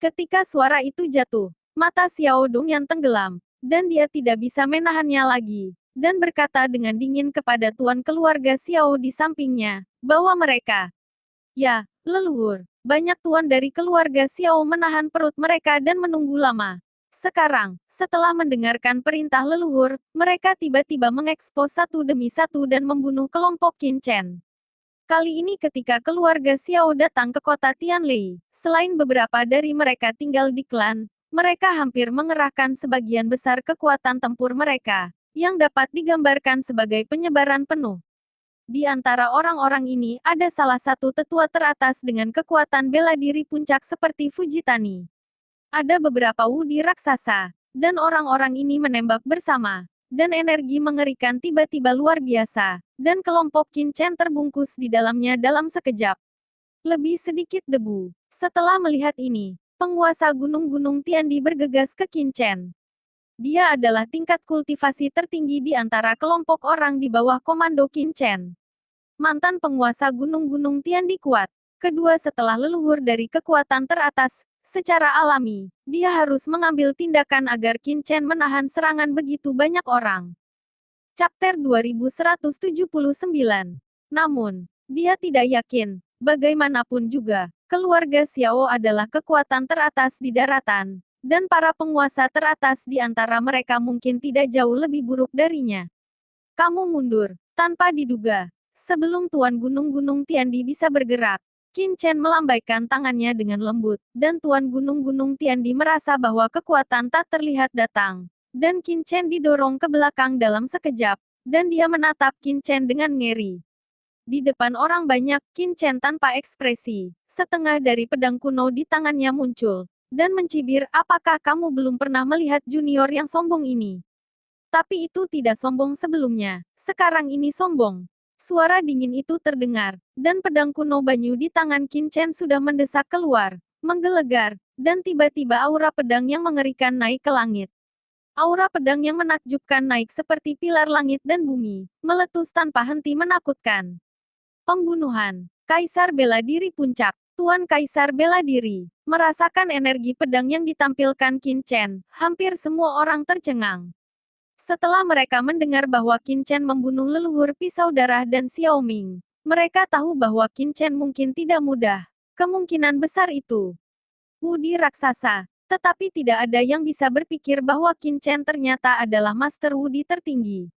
Ketika suara itu jatuh, mata Xiao Dongyan tenggelam, dan dia tidak bisa menahannya lagi, dan berkata dengan dingin kepada tuan keluarga Xiao di sampingnya, bahwa mereka, ya, leluhur, banyak tuan dari keluarga Xiao menahan perut mereka dan menunggu lama. Sekarang, setelah mendengarkan perintah leluhur, mereka tiba-tiba mengekspos satu demi satu dan membunuh kelompok Qin Chen. Kali ini ketika keluarga Xiao datang ke kota Tianlei, selain beberapa dari mereka tinggal di klan, mereka hampir mengerahkan sebagian besar kekuatan tempur mereka, yang dapat digambarkan sebagai penyebaran penuh. Di antara orang-orang ini ada salah satu tetua teratas dengan kekuatan bela diri puncak seperti Fujitani. Ada beberapa wudi raksasa, dan orang-orang ini menembak bersama. Dan energi mengerikan tiba-tiba luar biasa, dan kelompok Qin Chen terbungkus di dalamnya dalam sekejap. Lebih sedikit debu. Setelah melihat ini, penguasa gunung-gunung Tiandi bergegas ke Qin Chen. Dia adalah tingkat kultivasi tertinggi di antara kelompok orang di bawah komando Qin Chen. Mantan penguasa gunung-gunung Tiandi kuat. Kedua setelah leluhur dari kekuatan teratas, secara alami, dia harus mengambil tindakan agar Qin Chen menahan serangan begitu banyak orang. Chapter 2179. Namun, dia tidak yakin, bagaimanapun juga, keluarga Xiao adalah kekuatan teratas di daratan, dan para penguasa teratas di antara mereka mungkin tidak jauh lebih buruk darinya. Kamu mundur, tanpa diduga. Sebelum Tuan Gunung-Gunung Tiandi bisa bergerak, Qin Chen melambaikan tangannya dengan lembut, dan Tuan Gunung-Gunung Tiandi merasa bahwa kekuatan tak terlihat datang. Dan Qin Chen didorong ke belakang dalam sekejap, dan dia menatap Qin Chen dengan ngeri. Di depan orang banyak, Qin Chen tanpa ekspresi, setengah dari pedang kuno di tangannya muncul, dan mencibir, apakah kamu belum pernah melihat junior yang sombong ini? Tapi itu tidak sombong sebelumnya, sekarang ini sombong. Suara dingin itu terdengar, dan pedang kuno Banyu di tangan Qin Chen sudah mendesak keluar, menggelegar, dan tiba-tiba aura pedang yang mengerikan naik ke langit. Aura pedang yang menakjubkan naik seperti pilar langit dan bumi, meletus tanpa henti menakutkan. Pembunuhan. Kaisar bela diri puncak. Tuan Kaisar bela diri. Merasakan energi pedang yang ditampilkan Qin Chen, hampir semua orang tercengang. Setelah mereka mendengar bahwa Qin Chen membunuh leluhur pisau darah dan Xiao Ming, mereka tahu bahwa Qin Chen mungkin tidak mudah. Kemungkinan besar itu wudi raksasa, tetapi tidak ada yang bisa berpikir bahwa Qin Chen ternyata adalah master wudi tertinggi.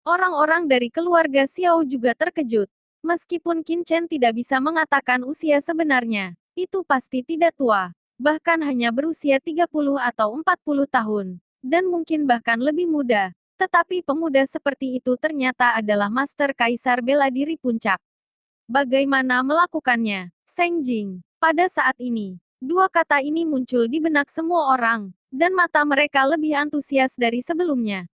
Orang-orang dari keluarga Xiao juga terkejut. Meskipun Qin Chen tidak bisa mengatakan usia sebenarnya, itu pasti tidak tua. bahkan hanya berusia 30 atau 40 tahun, dan mungkin bahkan lebih muda. Tetapi pemuda seperti itu ternyata adalah master kaisar bela diri puncak. Bagaimana melakukannya? Seng Jing. Pada saat ini, dua kata ini muncul di benak semua orang, dan mata mereka lebih antusias dari sebelumnya.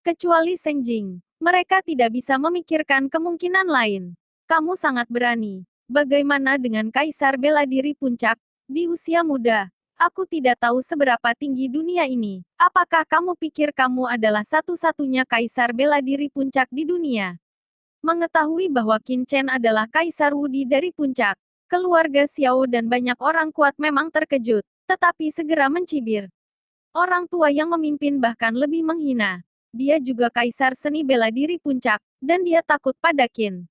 Kecuali Seng Jing, mereka tidak bisa memikirkan kemungkinan lain. Kamu sangat berani. Bagaimana dengan kaisar bela diri puncak? Di usia muda, aku tidak tahu seberapa tinggi dunia ini. Apakah kamu pikir kamu adalah satu-satunya kaisar bela diri puncak di dunia? Mengetahui bahwa Qin Chen adalah kaisar Wudi dari puncak, keluarga Xiao dan banyak orang kuat memang terkejut, tetapi segera mencibir. Orang tua yang memimpin bahkan lebih menghina. Dia juga kaisar seni bela diri puncak, dan dia takut pada Qin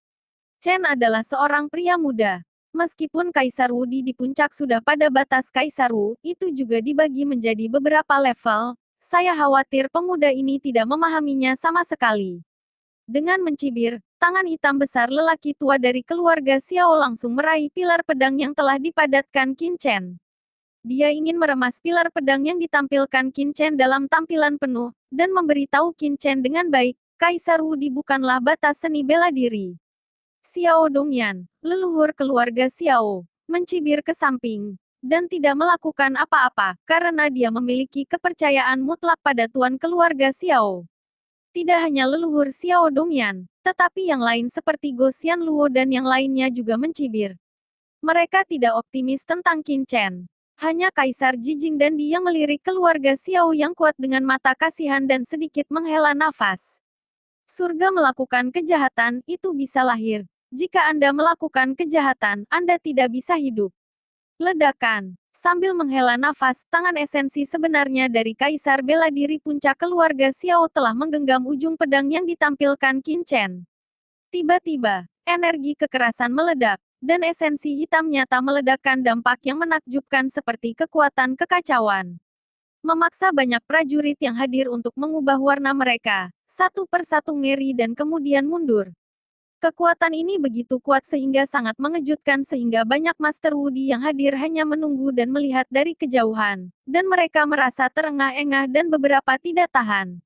Chen adalah seorang pria muda. Meskipun Kaisar Wudi di puncak sudah pada batas Kaisar Wu, itu juga dibagi menjadi beberapa level. Saya khawatir pemuda ini tidak memahaminya sama sekali. Dengan mencibir, tangan hitam besar lelaki tua dari keluarga Xiao langsung meraih pilar pedang yang telah dipadatkan Qin Chen. Dia ingin meremas pilar pedang yang ditampilkan Qin Chen dalam tampilan penuh, dan memberitahu Qin Chen dengan baik, Kaisar Wudi bukanlah batas seni bela diri. Xiao Dongyan, leluhur keluarga Xiao, mencibir ke samping, dan tidak melakukan apa-apa, karena dia memiliki kepercayaan mutlak pada tuan keluarga Xiao. Tidak hanya leluhur Xiao Dongyan, tetapi yang lain seperti Go Xianluo dan yang lainnya juga mencibir. Mereka tidak optimis tentang Qin Chen. Hanya Kaisar Jijing dan dia melirik keluarga Xiao yang kuat dengan mata kasihan dan sedikit menghela nafas. Surga melakukan kejahatan, itu bisa lahir. Jika Anda melakukan kejahatan, Anda tidak bisa hidup. Ledakan. Sambil menghela nafas, tangan esensi sebenarnya dari Kaisar bela diri puncak keluarga Xiao telah menggenggam ujung pedang yang ditampilkan Qin Chen. Tiba-tiba, energi kekerasan meledak, dan esensi hitam nyata meledakkan dampak yang menakjubkan seperti kekuatan kekacauan. Memaksa banyak prajurit yang hadir untuk mengubah warna mereka, satu persatu ngeri dan kemudian mundur. Kekuatan ini begitu kuat sehingga sangat mengejutkan sehingga banyak Master Wudi yang hadir hanya menunggu dan melihat dari kejauhan, dan mereka merasa terengah-engah dan beberapa tidak tahan.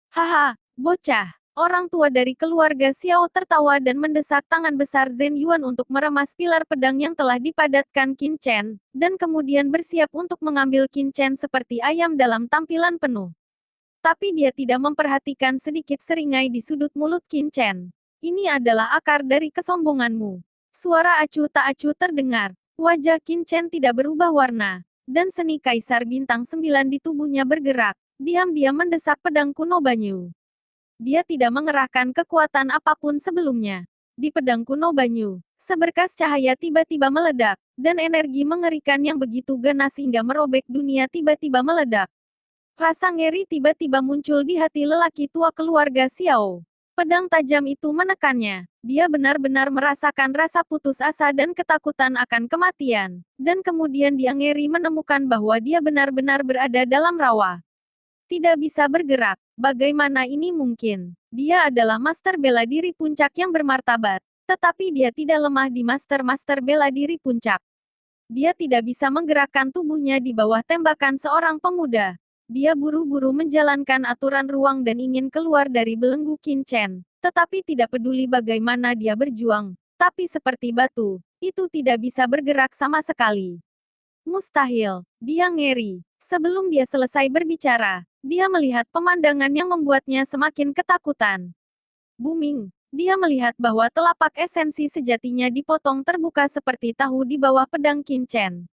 Haha, bocah. Orang tua dari keluarga Xiao tertawa dan mendesak tangan besar Zhen Yuan untuk meremas pilar pedang yang telah dipadatkan Qin Chen, dan kemudian bersiap untuk mengambil Qin Chen seperti ayam dalam tampilan penuh. Tapi dia tidak memperhatikan sedikit seringai di sudut mulut Qin Chen. Ini adalah akar dari kesombonganmu. Suara acuh tak acuh terdengar. Wajah Qin Chen tidak berubah warna, dan seni Kaisar Bintang 9 di tubuhnya bergerak, diam-diam mendesak pedang kuno Banyu. Dia tidak mengerahkan kekuatan apapun sebelumnya. Di pedang kuno Banyu, seberkas cahaya tiba-tiba meledak, dan energi mengerikan yang begitu ganas hingga merobek dunia tiba-tiba meledak. Rasa ngeri tiba-tiba muncul di hati lelaki tua keluarga Xiao. Pedang tajam itu menekannya. Dia benar-benar merasakan rasa putus asa dan ketakutan akan kematian. Dan kemudian dia ngeri menemukan bahwa dia benar-benar berada dalam rawa. Tidak bisa bergerak. Bagaimana ini mungkin? Dia adalah master bela diri puncak yang bermartabat. Tetapi dia tidak lemah di master-master bela diri puncak. Dia tidak bisa menggerakkan tubuhnya di bawah tembakan seorang pemuda. Dia buru-buru menjalankan aturan ruang dan ingin keluar dari belenggu Qin Chen, tetapi tidak peduli bagaimana dia berjuang. Tapi seperti batu, itu tidak bisa bergerak sama sekali. Mustahil, dia ngeri. Sebelum dia selesai berbicara, dia melihat pemandangan yang membuatnya semakin ketakutan. Booming, dia melihat bahwa telapak esensi sejatinya dipotong terbuka seperti tahu di bawah pedang Qin Chen.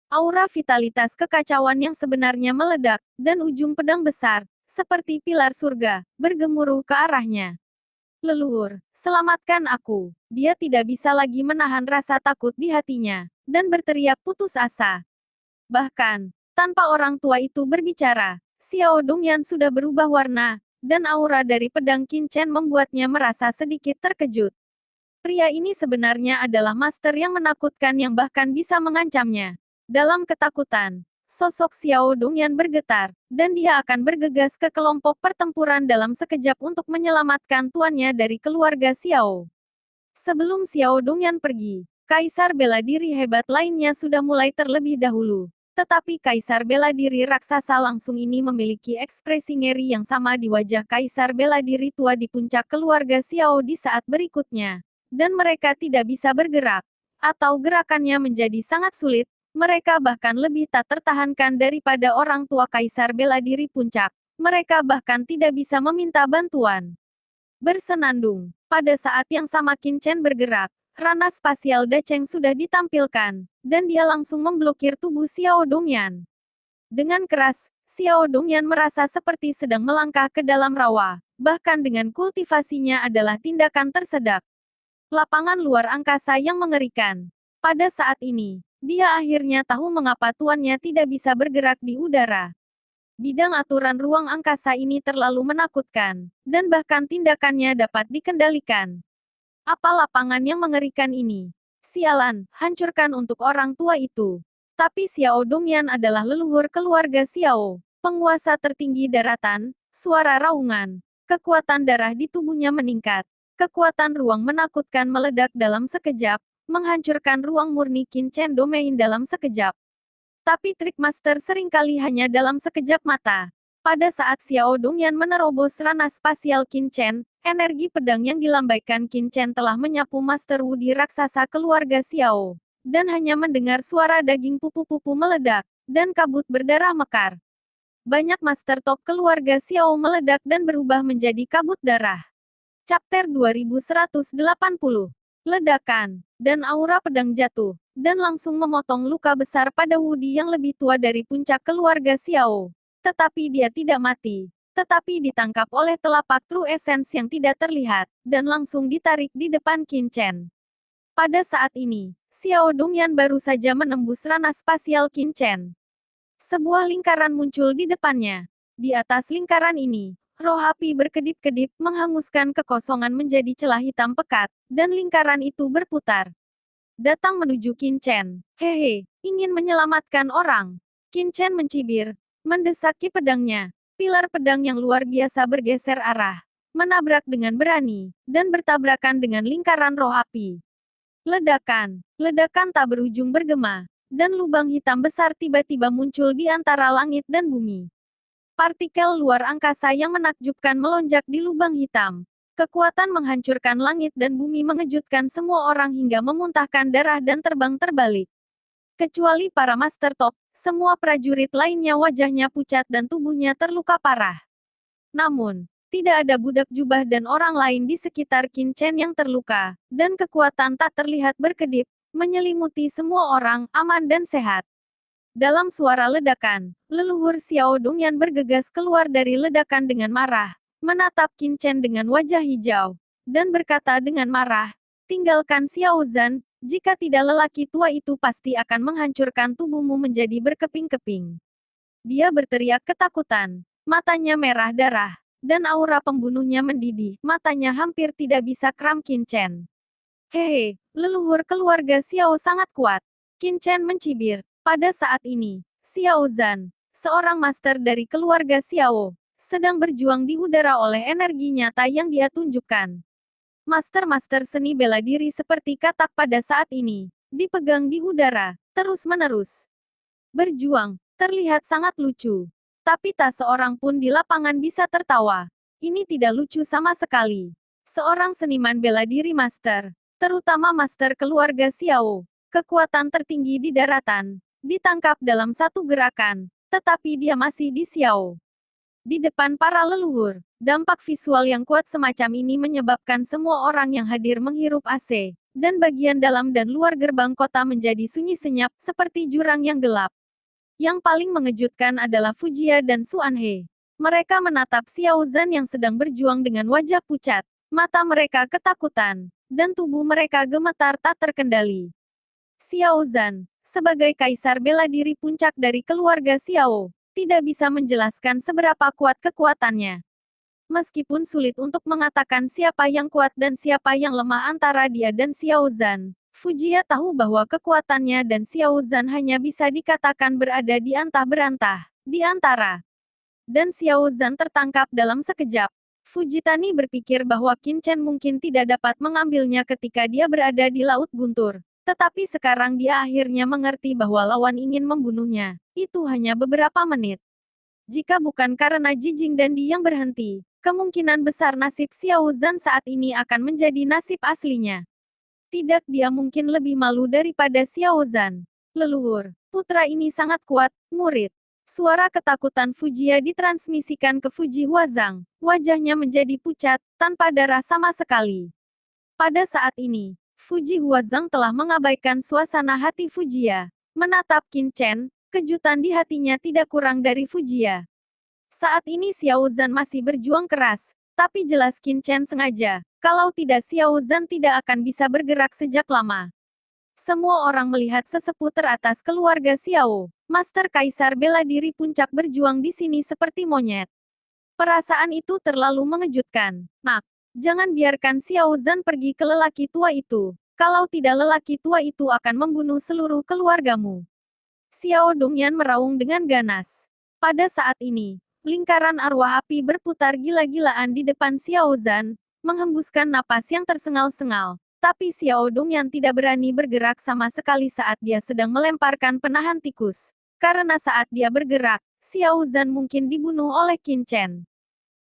Aura vitalitas kekacauan yang sebenarnya meledak, dan ujung pedang besar, seperti pilar surga, bergemuruh ke arahnya. Leluhur, selamatkan aku. Dia tidak bisa lagi menahan rasa takut di hatinya, dan berteriak putus asa. Bahkan, tanpa orang tua itu berbicara, Xiao Dongyan sudah berubah warna, dan aura dari pedang Qin Chen membuatnya merasa sedikit terkejut. Pria ini sebenarnya adalah master yang menakutkan yang bahkan bisa mengancamnya. Dalam ketakutan, sosok Xiao Dongyan bergetar, dan dia akan bergegas ke kelompok pertempuran dalam sekejap untuk menyelamatkan tuannya dari keluarga Xiao. Sebelum Xiao Dongyan pergi, Kaisar bela diri hebat lainnya sudah mulai terlebih dahulu. Tetapi Kaisar Bela Diri raksasa langsung ini memiliki ekspresi ngeri yang sama di wajah Kaisar Bela Diri tua di puncak keluarga Xiao di saat berikutnya. Dan mereka tidak bisa bergerak. Atau gerakannya menjadi sangat sulit, mereka bahkan lebih tak tertahankan daripada orang tua Kaisar Bela Diri puncak. Mereka bahkan tidak bisa meminta bantuan. Bersenandung. Pada saat yang sama Qin Chen bergerak, Rana spasial Dacheng sudah ditampilkan, dan dia langsung memblokir tubuh Xiao Dongyan. Dengan keras, Xiao Dongyan merasa seperti sedang melangkah ke dalam rawa, bahkan dengan kultivasinya adalah tindakan tersedak. Lapangan luar angkasa yang mengerikan. Pada saat ini, dia akhirnya tahu mengapa tuannya tidak bisa bergerak di udara. Bidang aturan ruang angkasa ini terlalu menakutkan, dan bahkan tindakannya dapat dikendalikan. Apa lapangan yang mengerikan ini? Sialan, hancurkan untuk orang tua itu. Tapi Xiao Dongyan adalah leluhur keluarga Xiao, penguasa tertinggi daratan, suara raungan. Kekuatan darah di tubuhnya meningkat. Kekuatan ruang menakutkan meledak dalam sekejap, menghancurkan ruang murni Qin Chen Domain dalam sekejap. Tapi trik master seringkali hanya dalam sekejap mata. Pada saat Xiao Dongyan menerobos ranah spasial Qin Chen, energi pedang yang dilambaikan Qin Chen telah menyapu Master Wu di raksasa keluarga Xiao. Dan hanya mendengar suara daging pupu-pupu meledak, dan kabut berdarah mekar. Banyak Master Top keluarga Xiao meledak dan berubah menjadi kabut darah. Chapter 2180. Ledakan, dan aura pedang jatuh, dan langsung memotong luka besar pada Wudi yang lebih tua dari puncak keluarga Xiao. Tetapi dia tidak mati. Tetapi ditangkap oleh telapak True Essence yang tidak terlihat, dan langsung ditarik di depan Qin Chen. Pada saat ini, Xiao Dongyan baru saja menembus ranah spasial Qin Chen. Sebuah lingkaran muncul di depannya. Di atas lingkaran ini, roh api berkedip-kedip menghanguskan kekosongan menjadi celah hitam pekat, dan lingkaran itu berputar. Datang menuju Qin Chen. Hehe, ingin menyelamatkan orang. Qin Chen mencibir, mendesaki pedangnya. Pilar pedang yang luar biasa bergeser arah, menabrak dengan berani, dan bertabrakan dengan lingkaran roh api. Ledakan, ledakan tak berujung bergema, dan lubang hitam besar tiba-tiba muncul di antara langit dan bumi. Partikel luar angkasa yang menakjubkan melonjak di lubang hitam. Kekuatan menghancurkan langit dan bumi mengejutkan semua orang hingga memuntahkan darah dan terbang terbalik. Kecuali para Master Top, semua prajurit lainnya wajahnya pucat dan tubuhnya terluka parah. Namun, tidak ada budak jubah dan orang lain di sekitar Qin Chen yang terluka, dan kekuatan tak terlihat berkedip, menyelimuti semua orang, aman dan sehat. Dalam suara ledakan, leluhur Xiao Dongyan bergegas keluar dari ledakan dengan marah, menatap Qin Chen dengan wajah hijau, dan berkata dengan marah, "Tinggalkan Xiao Zhan. Jika tidak lelaki tua itu pasti akan menghancurkan tubuhmu menjadi berkeping-keping." Dia berteriak ketakutan. Matanya merah darah. Dan aura pembunuhnya mendidih. Matanya hampir tidak bisa kram Qin Chen. Hehe, leluhur keluarga Xiao sangat kuat. Qin Chen mencibir. Pada saat ini, Xiao Zhan, seorang master dari keluarga Xiao, sedang berjuang di udara oleh energi nyata yang dia tunjukkan. Master-master seni bela diri seperti katak pada saat ini, dipegang di udara, terus-menerus. Berjuang, terlihat sangat lucu. Tapi tak seorang pun di lapangan bisa tertawa. Ini tidak lucu sama sekali. Seorang seniman bela diri master, terutama master keluarga Xiao, kekuatan tertinggi di daratan, ditangkap dalam satu gerakan, tetapi dia masih di Xiao. Di depan para leluhur, dampak visual yang kuat semacam ini menyebabkan semua orang yang hadir menghirup AC, dan bagian dalam dan luar gerbang kota menjadi sunyi senyap, seperti jurang yang gelap. Yang paling mengejutkan adalah Fujia dan Suanhe. Mereka menatap Xiao Zhan yang sedang berjuang dengan wajah pucat, mata mereka ketakutan, dan tubuh mereka gemetar tak terkendali. Xiao Zhan, sebagai kaisar bela diri puncak dari keluarga Xiao, tidak bisa menjelaskan seberapa kuat kekuatannya. Meskipun sulit untuk mengatakan siapa yang kuat dan siapa yang lemah antara dia dan Xiao Zhan, Fujia tahu bahwa kekuatannya dan Xiao Zhan hanya bisa dikatakan berada di antah-berantah, di antara. Dan Xiao Zhan tertangkap dalam sekejap. Fujitani berpikir bahwa Qin Chen mungkin tidak dapat mengambilnya ketika dia berada di Laut Guntur. Tetapi sekarang dia akhirnya mengerti bahwa lawan ingin membunuhnya. Itu hanya beberapa menit. Jika bukan karena Jijing dan Di yang berhenti, kemungkinan besar nasib Xiao Zhan saat ini akan menjadi nasib aslinya. Tidak, dia mungkin lebih malu daripada Xiao Zhan. Leluhur, putra ini sangat kuat, murid. Suara ketakutan Fujia ditransmisikan ke Fuji Huazang. Wajahnya menjadi pucat, tanpa darah sama sekali. Pada saat ini, Fuji Huazang telah mengabaikan suasana hati Fujia. Menatap Qin Chen, kejutan di hatinya tidak kurang dari Fujia. Saat ini Xiao Zhan masih berjuang keras, tapi jelas Qin Chen sengaja. Kalau tidak Xiao Zhan tidak akan bisa bergerak sejak lama. Semua orang melihat sesepuh teratas keluarga Xiao. Master Kaisar bela diri puncak berjuang di sini seperti monyet. Perasaan itu terlalu mengejutkan. Nak, jangan biarkan Xiao Zhan pergi ke lelaki tua itu. Kalau tidak lelaki tua itu akan membunuh seluruh keluargamu. Xiao Dongyan meraung dengan ganas. Pada saat ini, lingkaran arwah api berputar gila-gilaan di depan Xiao Zhan, menghembuskan napas yang tersengal-sengal. Tapi Xiao Dongyan tidak berani bergerak sama sekali saat dia sedang melemparkan penahan tikus. Karena saat dia bergerak, Xiao Zhan mungkin dibunuh oleh Qin Chen.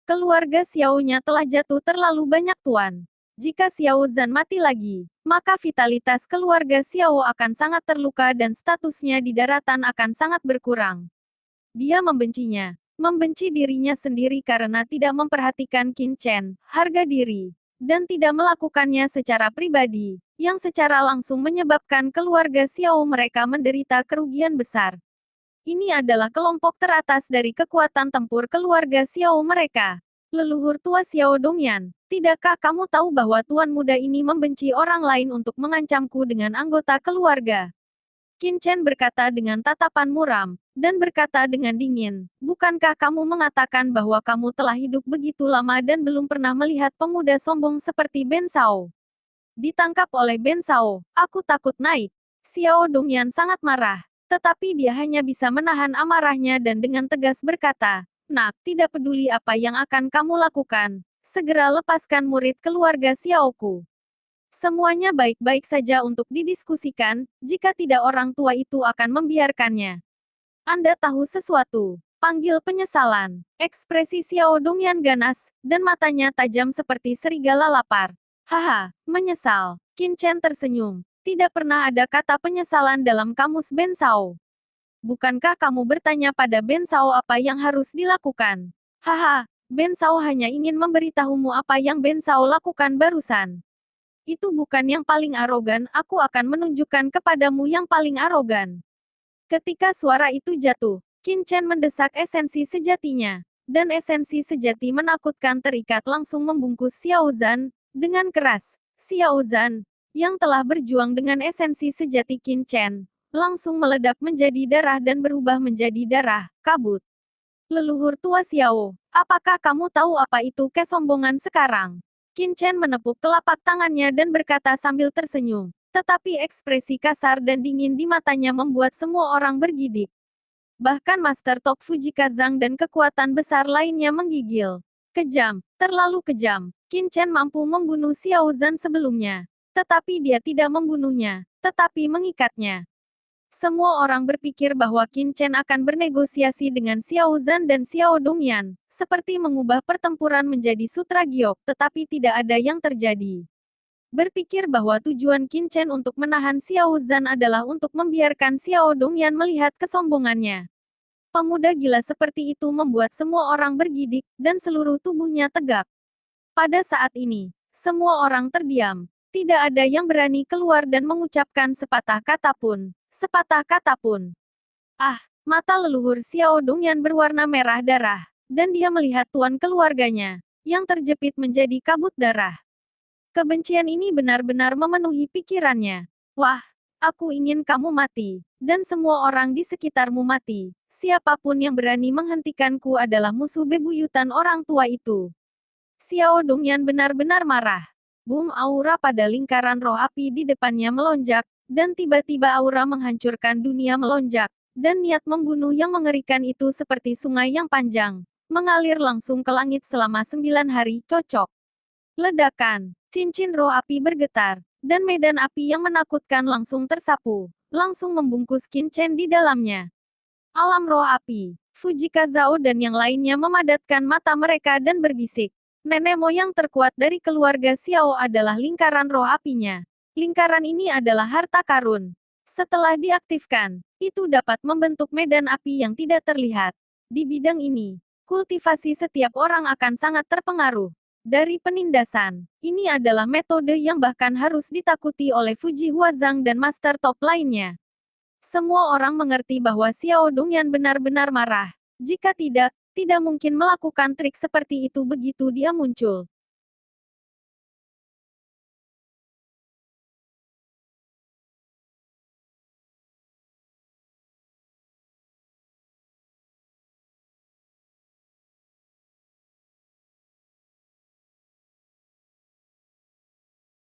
Keluarga Xiao-nya telah jatuh terlalu banyak tuan. Jika Xiao Zhan mati lagi, maka vitalitas keluarga Xiao akan sangat terluka dan statusnya di daratan akan sangat berkurang. Dia membencinya, membenci dirinya sendiri karena tidak memperhatikan Qin Chen, harga diri, dan tidak melakukannya secara pribadi, yang secara langsung menyebabkan keluarga Xiao mereka menderita kerugian besar. Ini adalah kelompok teratas dari kekuatan tempur keluarga Xiao mereka. Leluhur tua Xiao Dongyan, tidakkah kamu tahu bahwa tuan muda ini membenci orang lain untuk mengancamku dengan anggota keluarga? Qin Chen berkata dengan tatapan muram, dan berkata dengan dingin, bukankah kamu mengatakan bahwa kamu telah hidup begitu lama dan belum pernah melihat pemuda sombong seperti Ben Shao? Ditangkap oleh Ben Shao, aku takut naik. Xiao Dongyan sangat marah. Tetapi dia hanya bisa menahan amarahnya dan dengan tegas berkata, nak, tidak peduli apa yang akan kamu lakukan, segera lepaskan murid keluarga Xiaoku. Semuanya baik-baik saja untuk didiskusikan, jika tidak orang tua itu akan membiarkannya. Anda tahu sesuatu, panggil penyesalan. Ekspresi Xiao Dongyan ganas, dan matanya tajam seperti serigala lapar. Haha, menyesal. Qin Chen tersenyum. Tidak pernah ada kata penyesalan dalam kamus Ben Shao. Bukankah kamu bertanya pada Ben Shao apa yang harus dilakukan? Haha, Ben Shao hanya ingin memberitahumu apa yang Ben Shao lakukan barusan. Itu bukan yang paling arogan, aku akan menunjukkan kepadamu yang paling arogan. Ketika suara itu jatuh, Qin Chen mendesak esensi sejatinya. Dan esensi sejati menakutkan terikat langsung membungkus Xiao Zhan, dengan keras. Xiao Zhan, yang telah berjuang dengan esensi sejati Qin Chen, langsung meledak menjadi darah dan berubah menjadi darah, kabut. Leluhur tua Xiao, apakah kamu tahu apa itu kesombongan sekarang? Qin Chen menepuk telapak tangannya dan berkata sambil tersenyum, tetapi ekspresi kasar dan dingin di matanya membuat semua orang bergidik. Bahkan Master Top Fuji Kazang dan kekuatan besar lainnya menggigil. Kejam, terlalu kejam. Qin Chen mampu membunuh Xiao Zhan sebelumnya. Tetapi dia tidak membunuhnya, tetapi mengikatnya. Semua orang berpikir bahwa Qin Chen akan bernegosiasi dengan Xiao Zhan dan Xiao Dongyan, seperti mengubah pertempuran menjadi sutra giok, tetapi tidak ada yang terjadi. Berpikir bahwa tujuan Qin Chen untuk menahan Xiao Zhan adalah untuk membiarkan Xiao Dongyan melihat kesombongannya. Pemuda gila seperti itu membuat semua orang bergidik, dan seluruh tubuhnya tegak. Pada saat ini, semua orang terdiam. Tidak ada yang berani keluar dan mengucapkan sepatah kata pun. Sepatah kata pun. Ah, mata leluhur Xiao Dongyan berwarna merah darah, dan dia melihat tuan keluarganya, yang terjepit menjadi kabut darah. Kebencian ini benar-benar memenuhi pikirannya. Wah, aku ingin kamu mati, dan semua orang di sekitarmu mati. Siapapun yang berani menghentikanku adalah musuh bebuyutan orang tua itu. Xiao Dongyan benar-benar marah. Boom, aura pada lingkaran roh api di depannya melonjak, dan tiba-tiba aura menghancurkan dunia melonjak, dan niat membunuh yang mengerikan itu seperti sungai yang panjang, mengalir langsung ke langit selama 9 hari, cocok. Ledakan, cincin roh api bergetar, dan medan api yang menakutkan langsung tersapu, langsung membungkus Qin Chen di dalamnya. Alam roh api. Fujika Zhao dan yang lainnya memadatkan mata mereka dan berbisik. Nenek moyang terkuat dari keluarga Xiao adalah lingkaran roh apinya. Lingkaran ini adalah harta karun. Setelah diaktifkan, itu dapat membentuk medan api yang tidak terlihat. Di bidang ini, kultivasi setiap orang akan sangat terpengaruh. Dari penindasan, ini adalah metode yang bahkan harus ditakuti oleh Fuji Huazang dan master top lainnya. Semua orang mengerti bahwa Xiao Dongyan benar-benar marah. Jika tidak, tidak mungkin melakukan trik seperti itu begitu dia muncul.